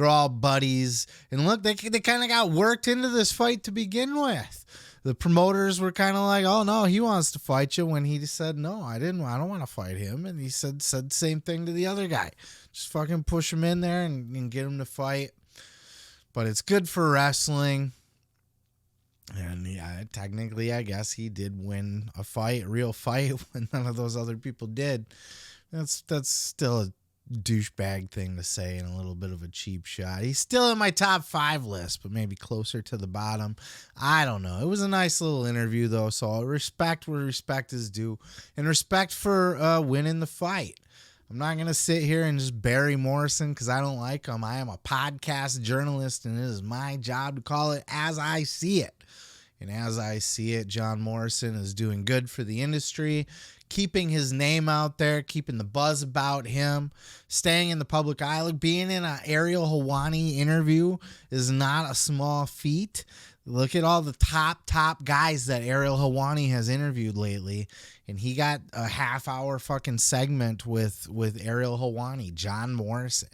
all buddies. And look, they kind of got worked into this fight to begin with. The promoters were kind of like, "Oh no, he wants to fight you," when he just said, "No, I don't want to fight him." And he said the same thing to the other guy. Just fucking push him in there and get him to fight. But it's good for wrestling. And yeah, technically, I guess he did win a real fight, when none of those other people did. That's still a douchebag thing to say and a little bit of a cheap shot. He's still in my top 5 list, but maybe closer to the bottom. I don't know. It was a nice little interview, though, so respect where respect is due, and respect for winning the fight. I'm not going to sit here and just bury Morrison because I don't like him. I am a podcast journalist, and it is my job to call it as I see it. And as I see it, John Morrison is doing good for the industry, keeping his name out there, keeping the buzz about him, staying in the public eye. Like, being in an Ariel Helwani interview is not a small feat. Look at all the top guys that Ariel Helwani has interviewed lately. And he got a half-hour fucking segment with Ariel Helwani, John Morrison.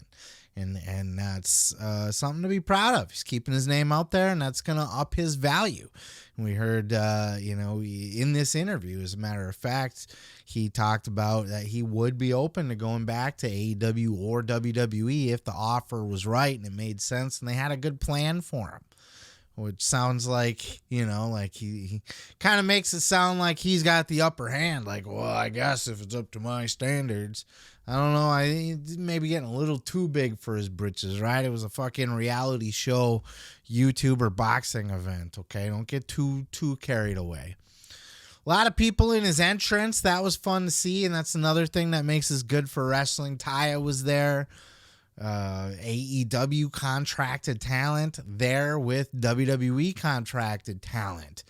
And that's something to be proud of. He's keeping his name out there, and that's going to up his value. And we heard, in this interview, as a matter of fact, he talked about that he would be open to going back to AEW or WWE if the offer was right and it made sense and they had a good plan for him. Which sounds like, like he kind of makes it sound like he's got the upper hand. Like, well, I guess if it's up to my standards. I don't know. I maybe getting a little too big for his britches, right? It was a fucking reality show, YouTuber boxing event, okay? Don't get too carried away. A lot of people in his entrance. That was fun to see, and that's another thing that makes us good for wrestling. Taya was there. AEW contracted talent there with WWE contracted talent.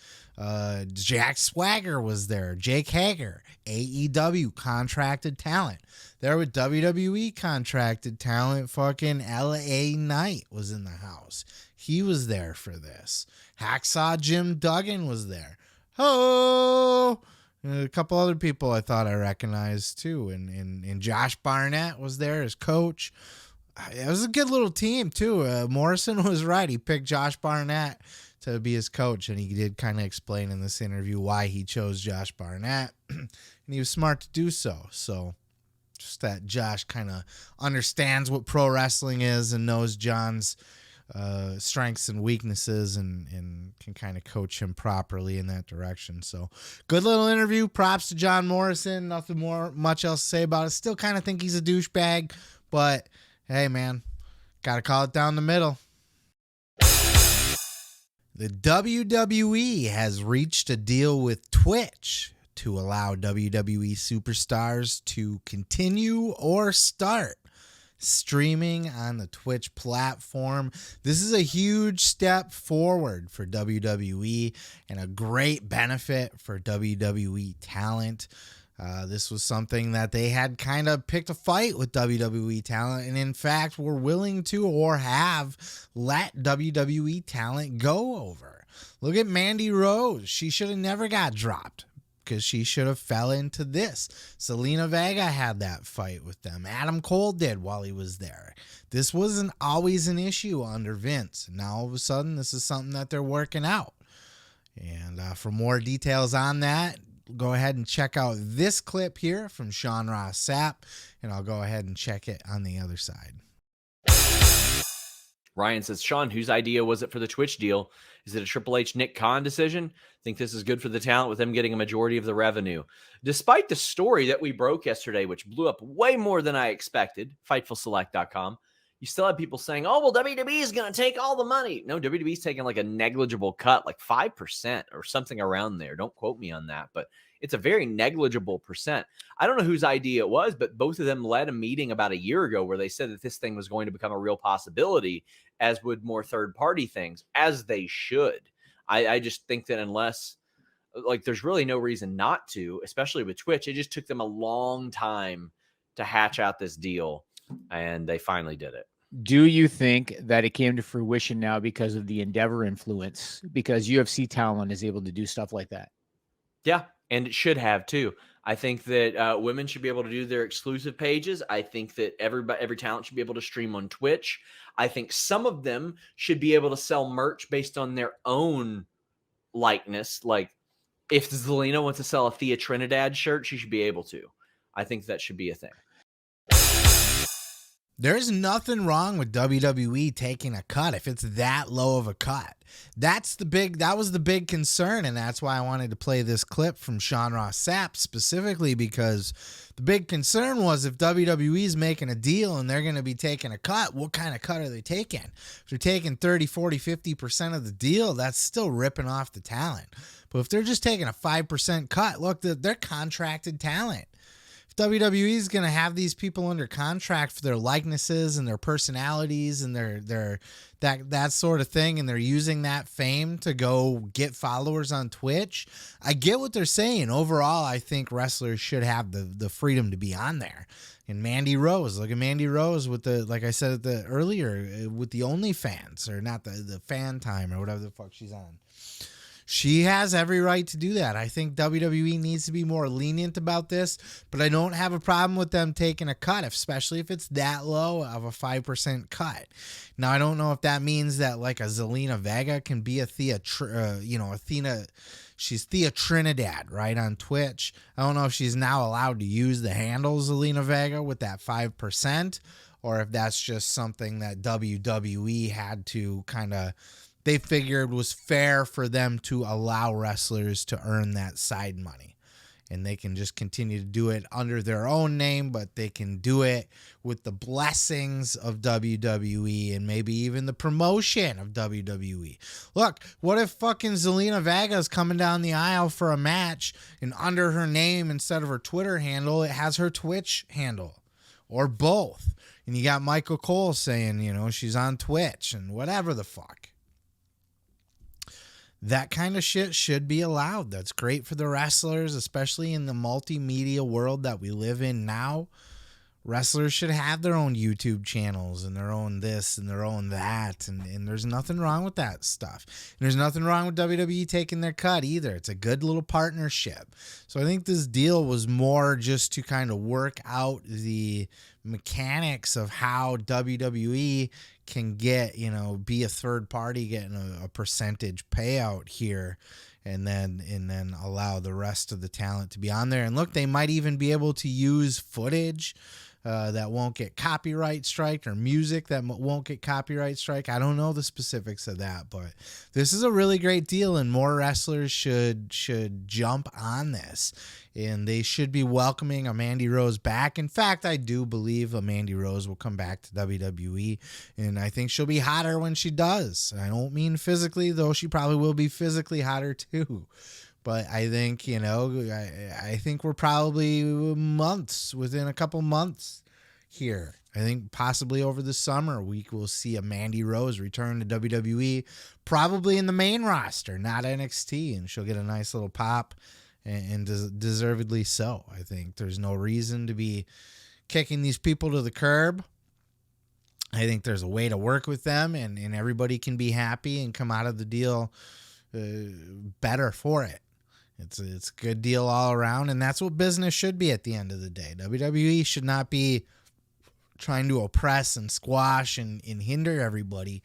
Jack Swagger was there. Jake Hager, AEW contracted talent. There with WWE contracted talent. Fucking LA Knight was in the house. He was there for this. Hacksaw Jim Duggan was there. Oh, a couple other people I thought I recognized too. And Josh Barnett was there as coach. It was a good little team too. Morrison was right. He picked Josh Barnett to be his coach, and he did kind of explain in this interview why he chose Josh Barnett, and he was smart to do so. So just that Josh kind of understands what pro wrestling is and knows John's strengths and weaknesses and can kind of coach him properly in that direction. So good little interview. Props to John Morrison. Nothing much else to say about it. Still kind of think he's a douchebag, but hey, man, got to call it down the middle. The WWE has reached a deal with Twitch to allow WWE superstars to continue or start streaming on the Twitch platform. This is a huge step forward for WWE and a great benefit for WWE talent. This was something that they had kind of picked a fight with WWE talent, and in fact were willing to or have let WWE talent go over. Look at Mandy Rose. She should have never got dropped because she should have fell into this. Selena Vega had that fight with them. Adam Cole did while he was there. This wasn't always an issue under Vince. Now all of a sudden this is something that they're working out. And for more details on that, go ahead and check out this clip here from Sean Ross Sapp, and I'll go ahead and check it on the other side. Ryan says, Sean, whose idea was it for the Twitch deal? Is it a Triple H Nick Khan decision? Think this is good for the talent with them getting a majority of the revenue. Despite the story that we broke yesterday, which blew up way more than I expected, FightfulSelect.com, you still have people saying, oh, well, WWE is going to take all the money. No, WWE's taking like a negligible cut, like 5% or something around there. Don't quote me on that, but it's a very negligible percent. I don't know whose idea it was, but both of them led a meeting about a year ago where they said that this thing was going to become a real possibility, as would more third-party things, as they should. I just think that unless Like, there's really no reason not to, especially with Twitch. It just took them a long time to hatch out this deal, and they finally did it. Do you think that it came to fruition now because of the Endeavor influence? Because UFC talent is able to do stuff like that. Yeah, and it should have too. I think that women should be able to do their exclusive pages. I think that every talent should be able to stream on Twitch. I think some of them should be able to sell merch based on their own likeness. Like, if Zelina wants to sell a Thea Trinidad shirt, she should be able to. I think that should be a thing. There's nothing wrong with WWE taking a cut if it's that low of a cut. That was the big concern, and that's why I wanted to play this clip from Sean Ross Sapp specifically, because the big concern was if WWE's making a deal and they're going to be taking a cut, what kind of cut are they taking? If they're taking 30, 40, 50% of the deal, that's still ripping off the talent. But if they're just taking a 5% cut, look, they're contracted talent. WWE is going to have these people under contract for their likenesses and their personalities and their that sort of thing, and they're using that fame to go get followers on Twitch. I get what they're saying. Overall, I think wrestlers should have the freedom to be on there. And Mandy Rose, look at Mandy Rose with the, like I said earlier, with the OnlyFans, or not the fan time or whatever the fuck she's on. She has every right to do that. I think WWE needs to be more lenient about this, but I don't have a problem with them taking a cut, especially if it's that low of a 5% cut. Now, I don't know if that means that like a Zelina Vega can be a Athena. She's Thea Trinidad, right, on Twitch. I don't know if she's now allowed to use the handle Zelina Vega with that 5%, or if that's just something that WWE had to kind of, they figured was fair for them to allow wrestlers to earn that side money. And they can just continue to do it under their own name, but they can do it with the blessings of WWE and maybe even the promotion of WWE. Look, what if fucking Zelina Vega is coming down the aisle for a match and under her name, instead of her Twitter handle, it has her Twitch handle, or both? And you got Michael Cole saying, she's on Twitch and whatever the fuck. That kind of shit should be allowed. That's great for the wrestlers, especially in the multimedia world that we live in now. Wrestlers should have their own YouTube channels and their own this and their own that. And there's nothing wrong with that stuff. And there's nothing wrong with WWE taking their cut either. It's a good little partnership. So I think this deal was more just to kind of work out the mechanics of how WWE can get, be a third party getting a percentage payout here, and then allow the rest of the talent to be on there. And look, they might even be able to use footage that won't get copyright striked, or music that won't get copyright strike. I don't know the specifics of that, but this is a really great deal, and more wrestlers should jump on this, and they should be welcoming a Mandy Rose back. In fact, I do believe a Mandy Rose will come back to WWE, and I think she'll be hotter when she does. I don't mean physically, though she probably will be physically hotter too. But I think, I think we're probably within a couple months here. I think possibly over the summer week we'll see a Mandy Rose return to WWE, probably in the main roster, not NXT, and she'll get a nice little pop, and deservedly so. I think there's no reason to be kicking these people to the curb. I think there's a way to work with them, and everybody can be happy and come out of the deal better for it. It's a good deal all around, and that's what business should be at the end of the day. WWE should not be trying to oppress and squash and hinder everybody.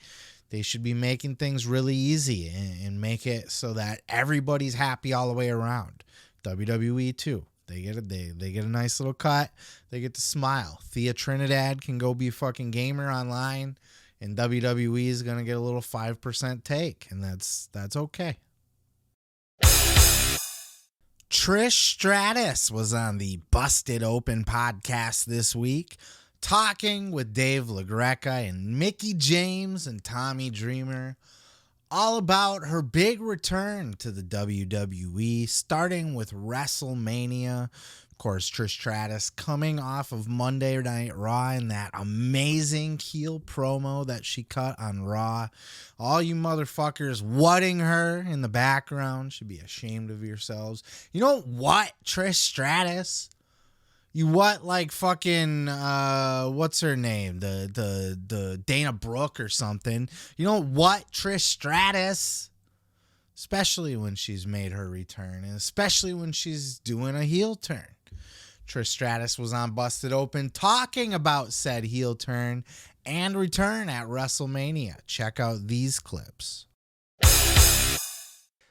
They should be making things really easy and make it so that everybody's happy all the way around. WWE too. They get a nice little cut. They get to smile. Thea Trinidad can go be a fucking gamer online, and WWE is gonna get a little 5% take, and that's okay. Trish Stratus was on the Busted Open podcast this week, talking with Dave LaGreca and Mickie James and Tommy Dreamer, all about her big return to the WWE, starting with WrestleMania. Of course, Trish Stratus coming off of Monday Night Raw in that amazing heel promo that she cut on Raw. All you motherfuckers whatting her in the background should be ashamed of yourselves. You know what, Trish Stratus? You what, like fucking what's her name? The Dana Brooke or something. You know what, Trish Stratus? Especially when she's made her return, and especially when she's doing a heel turn. Trish Stratus was on Busted Open talking about said heel turn and return at WrestleMania. Check out these clips.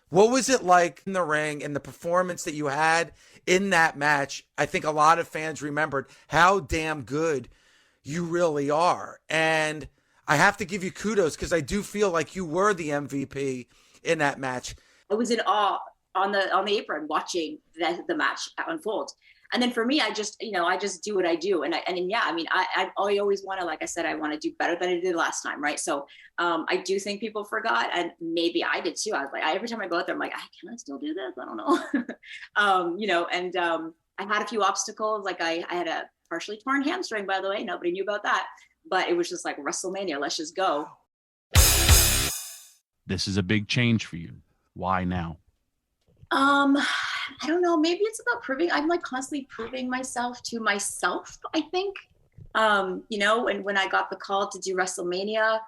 What was it like in the ring and the performance that you had in that match? I think a lot of fans remembered how damn good you really are. And I have to give you kudos because I do feel like you were the MVP in that match. I was in awe on the apron watching the match unfold. And then for me, I just do what I do. I always want to, like I said, I want to do better than I did last time. Right. So I do think people forgot, and maybe I did too. I was like, every time I go out there, I'm like, can I still do this? I don't know. I had a few obstacles. Like I had a partially torn hamstring, by the way, nobody knew about that, but it was just like WrestleMania. Let's just go. This is a big change for you. Why now? I don't know. Maybe it's about proving. I'm like constantly proving myself to myself, I think. And when I got the call to do WrestleMania,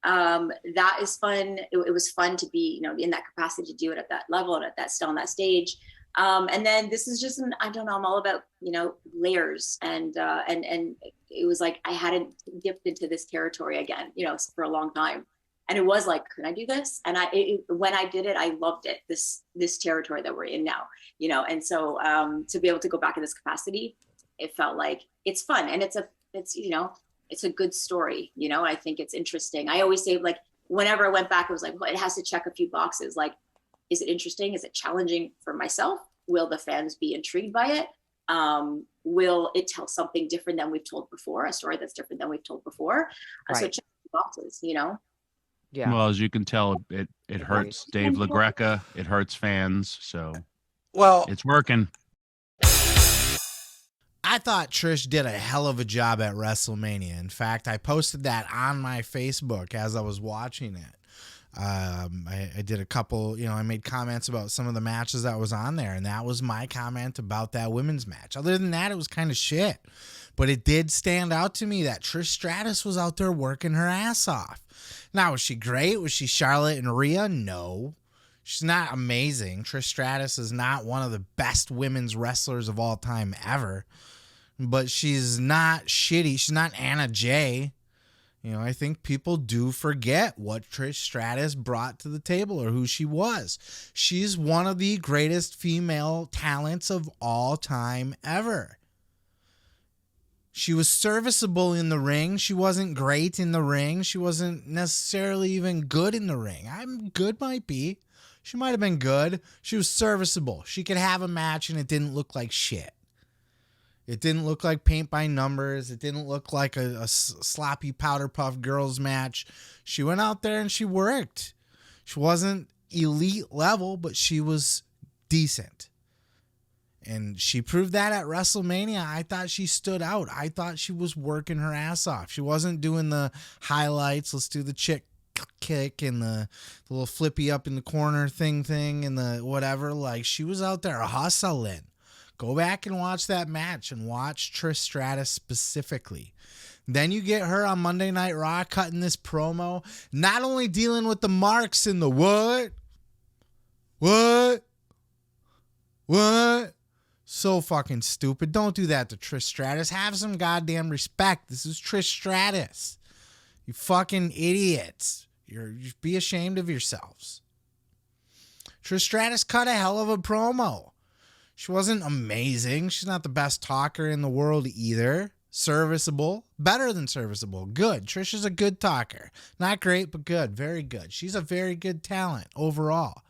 that is fun. It was fun to be, in that capacity to do it at that level and at that still on that stage. And then this is just, I don't know, I'm all about, layers and it was like, I hadn't dipped into this territory again, for a long time. And it was like, can I do this? And when I did it, I loved it. This territory that we're in now, and so to be able to go back in this capacity, it felt like it's fun. And it's a good story. I think it's interesting. I always say, like, whenever I went back, it was like, well, it has to check a few boxes. Like, is it interesting? Is it challenging for myself? Will the fans be intrigued by it? Will it tell something different than we've told before? A story that's different than we've told before? Right. So check the boxes, Yeah. Well, as you can tell, it hurts Dave LaGreca. It hurts fans. So, it's working. I thought Trish did a hell of a job at WrestleMania. In fact, I posted that on my Facebook as I was watching it. I did a couple, I made comments about some of the matches that was on there, and that was my comment about that women's match. Other than that, it was kind of shit. But it did stand out to me that Trish Stratus was out there working her ass off. Now, was she great? Was she Charlotte and Rhea? No. She's not amazing. Trish Stratus is not one of the best women's wrestlers of all time ever. But she's not shitty. She's not Anna Jay. I think people do forget what Trish Stratus brought to the table or who she was. She's one of the greatest female talents of all time ever. She was serviceable in the ring. She wasn't great in the ring. She wasn't necessarily even good in the ring. Good might be. She might have been good. She was serviceable. She could have a match and it didn't look like shit. It didn't look like paint by numbers. It didn't look like a sloppy powder puff girls match. She went out there and she worked. She wasn't elite level, but she was decent. And she proved that at WrestleMania. I thought she stood out. I thought she was working her ass off. She wasn't doing the highlights. Let's do the chick kick and the little flippy up in the corner thing and the whatever. Like, she was out there hustling. Go back and watch that match and watch Trish Stratus specifically. Then you get her on Monday Night Raw cutting this promo, not only dealing with the marks in the what? So fucking stupid. Don't do that to Trish Stratus. Have some goddamn respect. This is Trish Stratus. You fucking idiots. You be ashamed of yourselves. Trish Stratus cut a hell of a promo. She wasn't amazing. She's not the best talker in the world either. Serviceable. Better than serviceable. Good. Trish is a good talker. Not great, but good. Very good. She's a very good talent overall.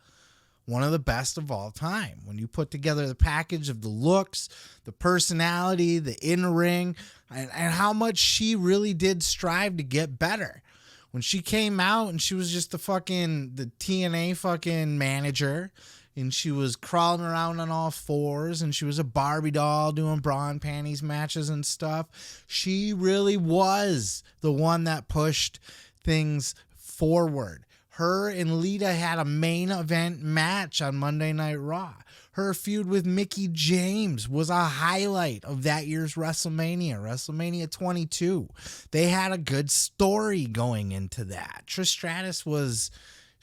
One of the best of all time. When you put together the package of the looks, the personality, the in-ring, and how much she really did strive to get better. When she came out and she was just the TNA fucking manager, and she was crawling around on all fours, and she was a Barbie doll doing bra and panties matches and stuff. She really was the one that pushed things forward. Her and Lita had a main event match on Monday Night Raw. Her feud with Mickie James was a highlight of that year's WrestleMania 22. They had a good story going into that. Trish Stratus was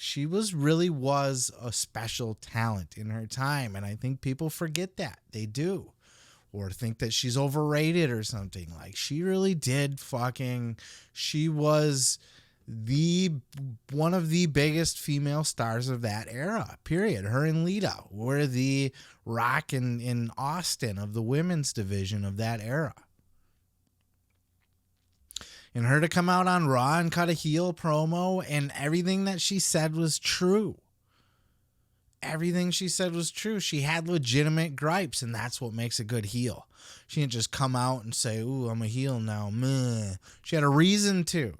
a special talent in her time, and I think people forget that. They do. Or think that she's overrated or something. Like, she really did she was one of the biggest female stars of that era, period. Her and Lita were the Rock in Austin of the women's division of that era. And her to come out on Raw and cut a heel promo, and everything that she said was true. Everything she said was true. She had legitimate gripes, and that's what makes a good heel. She didn't just come out and say, "Ooh, I'm a heel now." Meh. She had a reason to.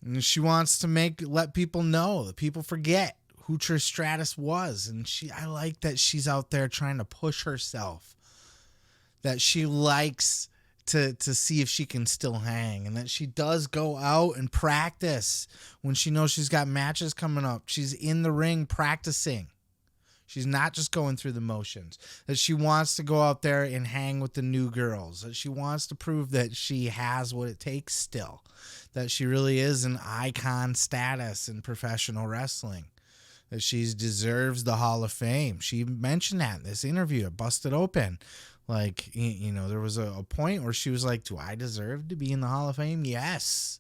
And she wants to let people know that people forget who Trish Stratus was. And I like that she's out there trying to push herself. That she likes to see if she can still hang, and that she does go out and practice when she knows she's got matches coming up. She's in the ring practicing. She's not just going through the motions. That she wants to go out there and hang with the new girls. That she wants to prove that she has what it takes still. That she really is an icon status in professional wrestling. That she deserves the Hall of Fame. She mentioned that in this interview. It busted open. Like, there was a point where she was like, "Do I deserve to be in the Hall of Fame?" Yes.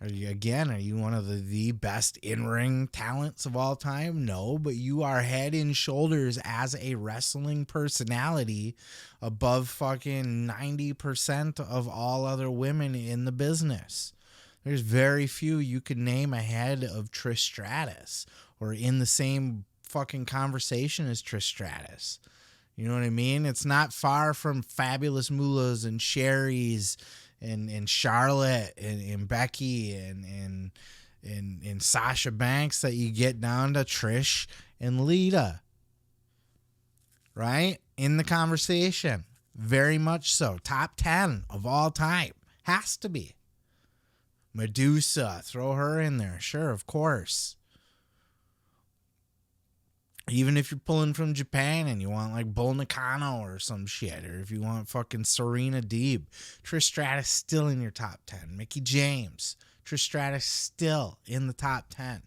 Are you one of the best in-ring talents of all time? No, but you are head and shoulders as a wrestling personality above fucking 90% of all other women in the business. There's very few you could name ahead of Trish Stratus or in the same fucking conversation as Trish Stratus. You know what I mean? It's not far from Fabulous Moolahs and Sherry's and Charlotte and Becky and Sasha Banks that you get down to Trish and Lita. Right? In the conversation. Very much so. Top 10 of all time. Has to be. Medusa. Throw her in there. Sure, of course. Even if you're pulling from Japan and you want like Bull Nakano or some shit, or if you want fucking Serena Deeb, Trish Stratus still in your top 10. Mickie James, Trish Stratus still in the top 10.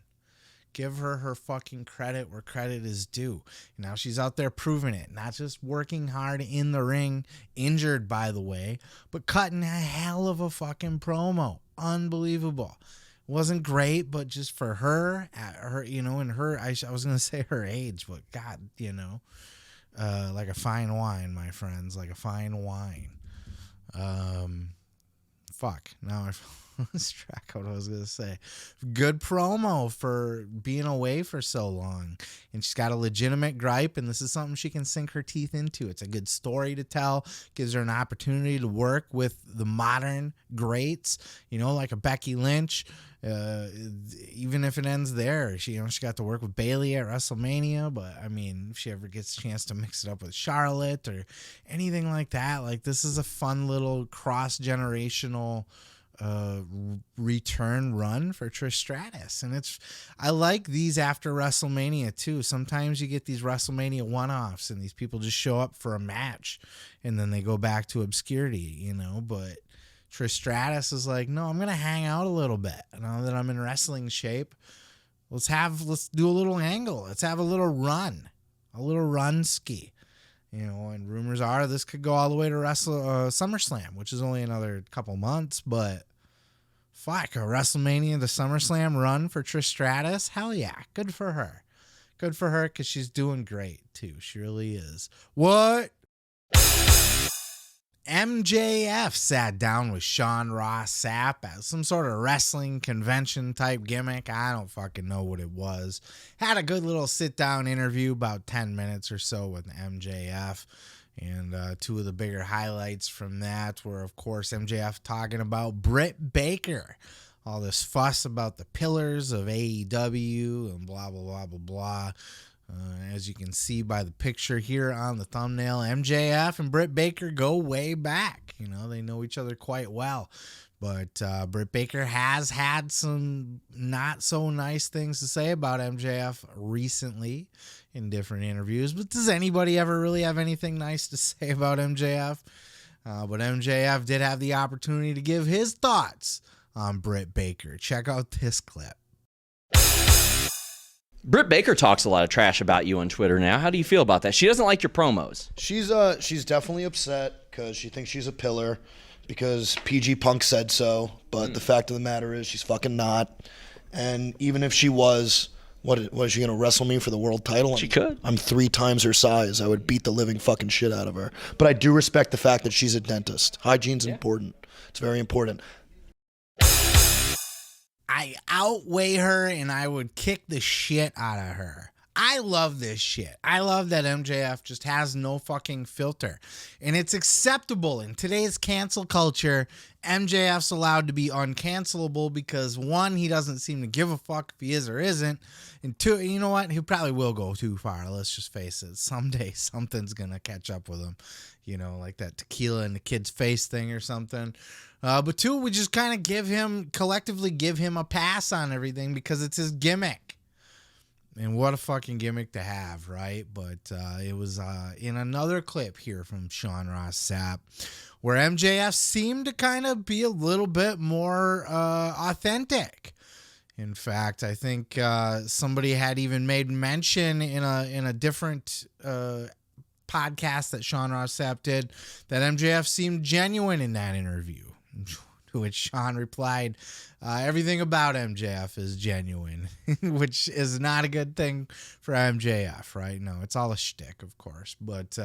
Give her fucking credit where credit is due. Now she's out there proving it, not just working hard in the ring, injured by the way, but cutting a hell of a fucking promo. Unbelievable. Wasn't great, but just for her, and her, I was going to say her age, but God, like a fine wine, my friends, like a fine wine. Now I lost track of what I was going to say. Good promo for being away for so long. And she's got a legitimate gripe, and this is something she can sink her teeth into. It's a good story to tell. Gives her an opportunity to work with the modern greats, like a Becky Lynch. Even if it ends there, she got to work with Bayley at WrestleMania, but I mean, if she ever gets a chance to mix it up with Charlotte or anything like that, like this is a fun little cross-generational return run for Trish Stratus. And I like these after WrestleMania too. Sometimes you get these WrestleMania one-offs and these people just show up for a match and then they go back to obscurity, but Trish Stratus is like, no, I'm going to hang out a little bit. Now that I'm in wrestling shape, let's do a little angle. Let's have a little run ski. And rumors are this could go all the way to SummerSlam, which is only another couple months, but fuck, a WrestleMania to SummerSlam run for Trish Stratus? Hell yeah, good for her. Good for her because she's doing great too. She really is. What? MJF sat down with Sean Ross Sapp at some sort of wrestling convention type gimmick. I don't fucking know what it was. Had a good little sit down interview, about 10 minutes or so with MJF. And two of the bigger highlights from that were, of course, MJF talking about Britt Baker, all this fuss about the pillars of AEW and blah, blah, blah, blah, blah. As you can see by the picture here on the thumbnail, MJF and Britt Baker go way back. You know, they know each other quite well. But Britt Baker has had some not so nice things to say about MJF recently in different interviews. But does anybody ever really have anything nice to say about MJF? But MJF did have the opportunity to give his thoughts on Britt Baker. Check out this clip. Britt Baker talks a lot of trash about you on Twitter now. How do you feel about that? She doesn't like your promos. She's definitely upset because she thinks she's a pillar because PG Punk said so. But the fact of the matter is she's fucking not. And even if she was, what is she going to wrestle me for the world title? She could. I'm 3 times her size. I would beat the living fucking shit out of her. But I do respect the fact that she's a dentist. Hygiene's important. It's very important. I outweigh her and I would kick the shit out of her. I love this shit. I love that MJF just has no fucking filter. And it's acceptable in today's cancel culture. MJF's allowed to be uncancelable because 1, he doesn't seem to give a fuck if he is or isn't. And 2, you know what? He probably will go too far. Let's just face it. Someday something's going to catch up with him. You know, like that tequila in the kid's face thing or something. But 2, we just kind of collectively give him a pass on everything because it's his gimmick. And what a fucking gimmick to have, right? But it was in another clip here from Sean Ross Sapp where MJF seemed to kind of be a little bit more authentic. In fact, I think somebody had even made mention in a different podcast that Sean Ross Sapp did that MJF seemed genuine in that interview. To which Sean replied, everything about MJF is genuine, which is not a good thing for MJF, right? No, it's all a shtick, of course. But,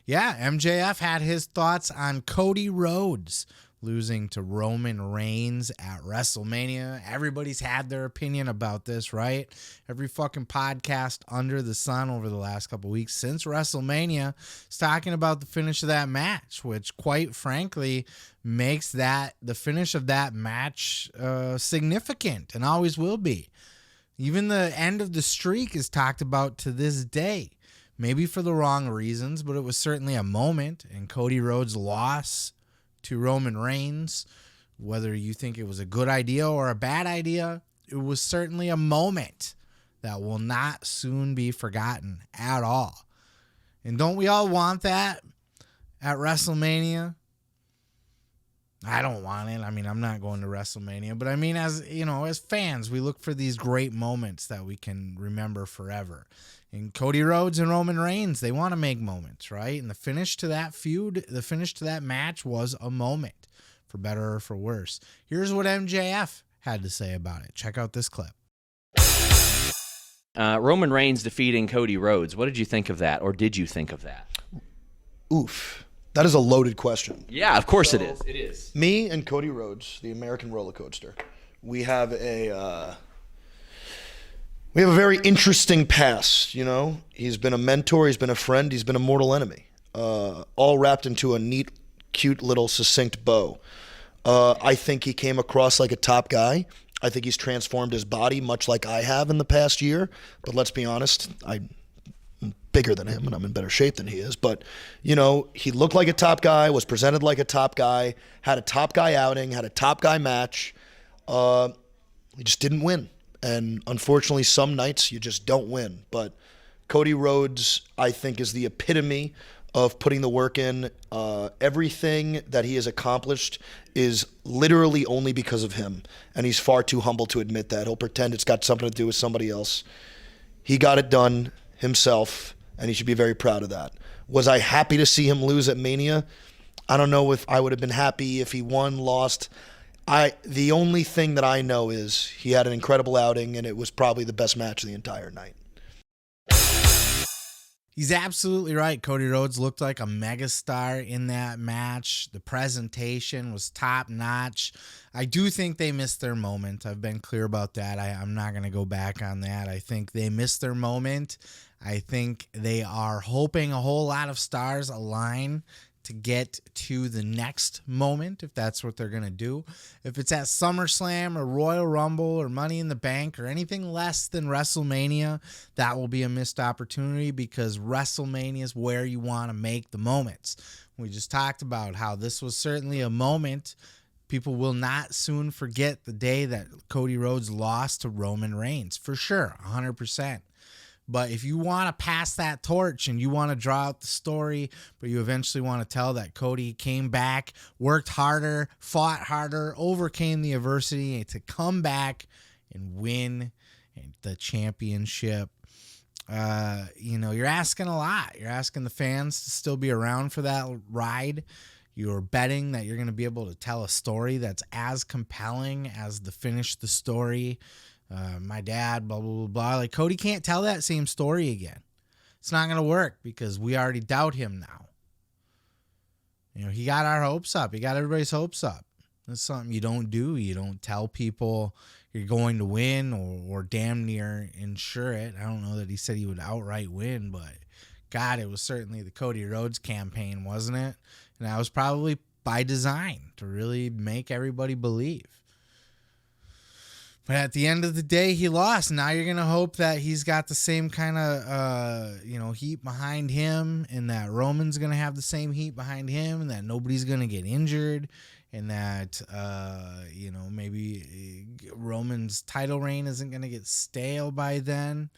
yeah, MJF had his thoughts on Cody Rhodes losing to Roman Reigns at WrestleMania. Everybody's had their opinion about this, right? Every fucking podcast under the sun over the last couple weeks since WrestleMania is talking about the finish of that match, which quite frankly makes the finish of that match significant and always will be. Even the end of the streak is talked about to this day. Maybe for the wrong reasons, but it was certainly a moment, and Cody Rhodes' loss to Roman Reigns, whether you think it was a good idea or a bad idea, it was certainly a moment that will not soon be forgotten at all. And don't we all want that at WrestleMania? I don't want it. I mean, I'm not going to WrestleMania, but I mean, as you know, as fans, we look for these great moments that we can remember forever. And Cody Rhodes and Roman Reigns, they want to make moments, right? And the finish to that feud, the finish to that match was a moment, for better or for worse. Here's what MJF had to say about it. Check out this clip. Roman Reigns defeating Cody Rhodes. What did you think of that, or did you think of that? Oof. That is a loaded question. Yeah, of course it is. It is. Me and Cody Rhodes, the American roller coaster, we have a very interesting past, you know? He's been a mentor, he's been a friend, he's been a mortal enemy. All wrapped into a neat, cute little succinct bow. I think he came across like a top guy. I think he's transformed his body much like I have in the past year. But let's be honest, I'm bigger than him and I'm in better shape than he is. But, you know, he looked like a top guy, was presented like a top guy, had a top guy outing, had a top guy match. He just didn't win. And unfortunately, some nights you just don't win. But Cody Rhodes, I think, is the epitome of putting the work in. Everything that he has accomplished is literally only because of him. And he's far too humble to admit that. He'll pretend it's got something to do with somebody else. He got it done himself, and he should be very proud of that. Was I happy to see him lose at Mania? I don't know if I would have been happy if he won, lost. The only thing that I know is he had an incredible outing, and it was probably the best match of the entire night. He's absolutely right. Cody Rhodes looked like a megastar in that match. The presentation was top notch. I do think they missed their moment. I've been clear about that. I'm not going to go back on that. I think they missed their moment. I think they are hoping a whole lot of stars align to get to the next moment, if that's what they're going to do. If it's at SummerSlam or Royal Rumble or Money in the Bank or anything less than WrestleMania, that will be a missed opportunity, because WrestleMania is where you want to make the moments. We just talked about how this was certainly a moment. People will not soon forget the day that Cody Rhodes lost to Roman Reigns, for sure, 100%. But if you want to pass that torch and you want to draw out the story, but you eventually want to tell that Cody came back, worked harder, fought harder, overcame the adversity to come back and win the championship, you're asking a lot. You're asking the fans to still be around for that ride. You're betting that you're going to be able to tell a story that's as compelling as the finish the story. My dad, blah, blah, blah, blah. Like, Cody can't tell that same story again. It's not going to work because we already doubt him now. He got our hopes up. He got everybody's hopes up. That's something you don't do. You don't tell people you're going to win or damn near ensure it. I don't know that he said he would outright win, but God, it was certainly the Cody Rhodes campaign, wasn't it? And that was probably by design to really make everybody believe. But at the end of the day, he lost. Now you're going to hope that he's got the same kind of, heat behind him, and that Roman's going to have the same heat behind him, and that nobody's going to get injured, and that, maybe Roman's title reign isn't going to get stale by then.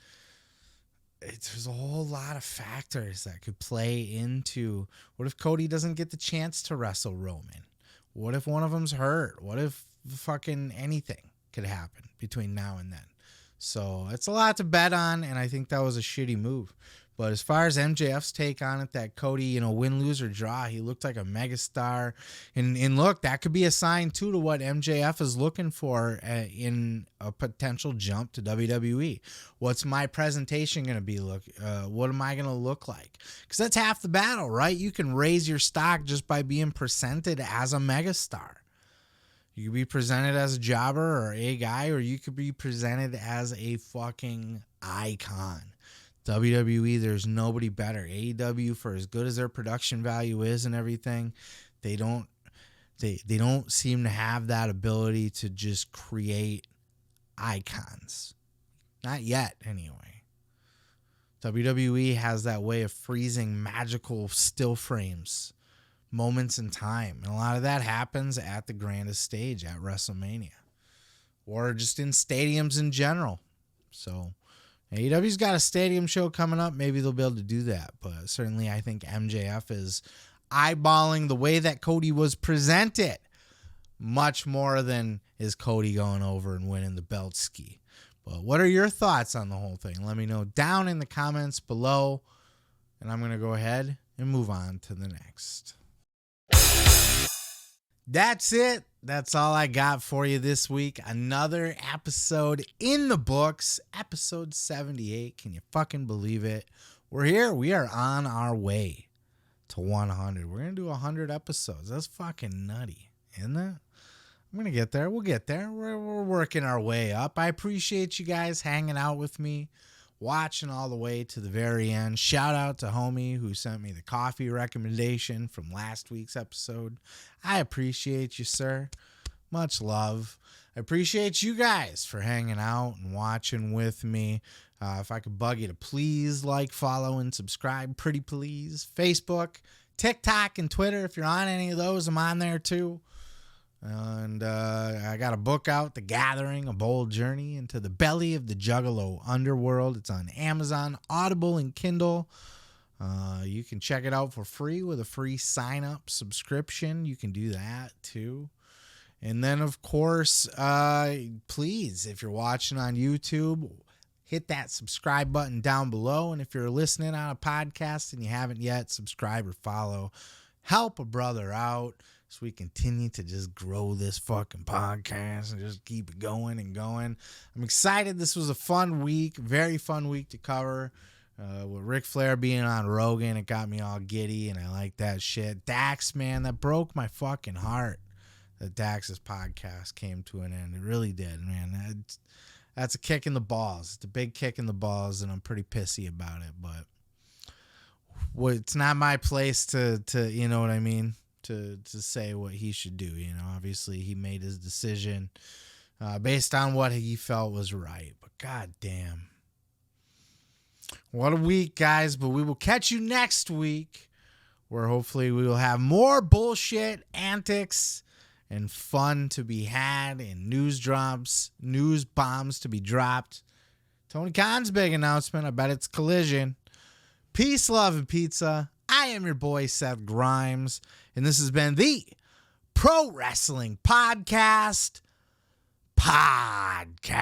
There's a whole lot of factors that could play into what if Cody doesn't get the chance to wrestle Roman? What if one of them's hurt? What if fucking anything could happen between now and then? So it's a lot to bet on, and I think that was a shitty move. But as far as MJF's take on it, that Cody, win, lose, or draw, he looked like a megastar. And look, that could be a sign, too, to what MJF is looking for in a potential jump to WWE. What's my presentation going to be? What am I going to look like? Because that's half the battle, right? You can raise your stock just by being presented as a megastar. You could be presented as a jobber or a guy, or you could be presented as a fucking icon. WWE, there's nobody better. AEW, for as good as their production value is and everything, they don't seem to have that ability to just create icons. Not yet, anyway. WWE has that way of freezing magical still frames, moments in time. And a lot of that happens at the grandest stage, at WrestleMania, or just in stadiums in general. So AEW's got a stadium show coming up. Maybe they'll be able to do that. But certainly I think MJF is eyeballing the way that Cody was presented much more than is Cody going over and winning the belt ski. But what are your thoughts on the whole thing? Let me know down in the comments below. And I'm going to go ahead and move on to the next. That's it. That's all I got for you this week. Another episode in the books. Episode 78. Can you fucking believe it? We're here. We are on our way to 100. We're going to do 100 episodes. That's fucking nutty, isn't it? I'm going to get there. We'll get there. We're working our way up. I appreciate you guys hanging out with me, watching all the way to the very end. Shout out to homie who sent me the coffee recommendation from last week's episode. I appreciate you, sir. Much love. I appreciate you guys for hanging out and watching with me. If I could bug you to please like, follow, and subscribe, pretty please. Facebook, TikTok, and Twitter. If you're on any of those, I'm on there too. And I got a book out, The Gathering, A Bold Journey into the Belly of the Juggalo Underworld. It's on Amazon, Audible, and Kindle. You can check it out for free with a free sign-up subscription. You can do that too. And then, of course, please, if you're watching on YouTube, hit that subscribe button down below. And if you're listening on a podcast and you haven't yet, subscribe or follow. Help a brother out so we continue to just grow this fucking podcast and just keep it going and going. I'm excited. This was a fun week, very fun week to cover. With Ric Flair being on Rogan, it got me all giddy, and I like that shit. Dax, man, that broke my fucking heart that Dax's podcast came to an end. It really did, man. That's a kick in the balls. It's a big kick in the balls, and I'm pretty pissy about it, but it's not my place to you know what I mean, to say what he should do. You know, obviously he made his decision based on what he felt was right. But god damn, what a week, guys. But we will catch you next week, where hopefully we will have more bullshit, antics, and fun to be had, and news bombs to be dropped. Tony Khan's big announcement. I bet it's Collision. Peace, love, and pizza. I am your boy, Seth Grimes, and this has been the Pro Wrestling Podcast. Podcast.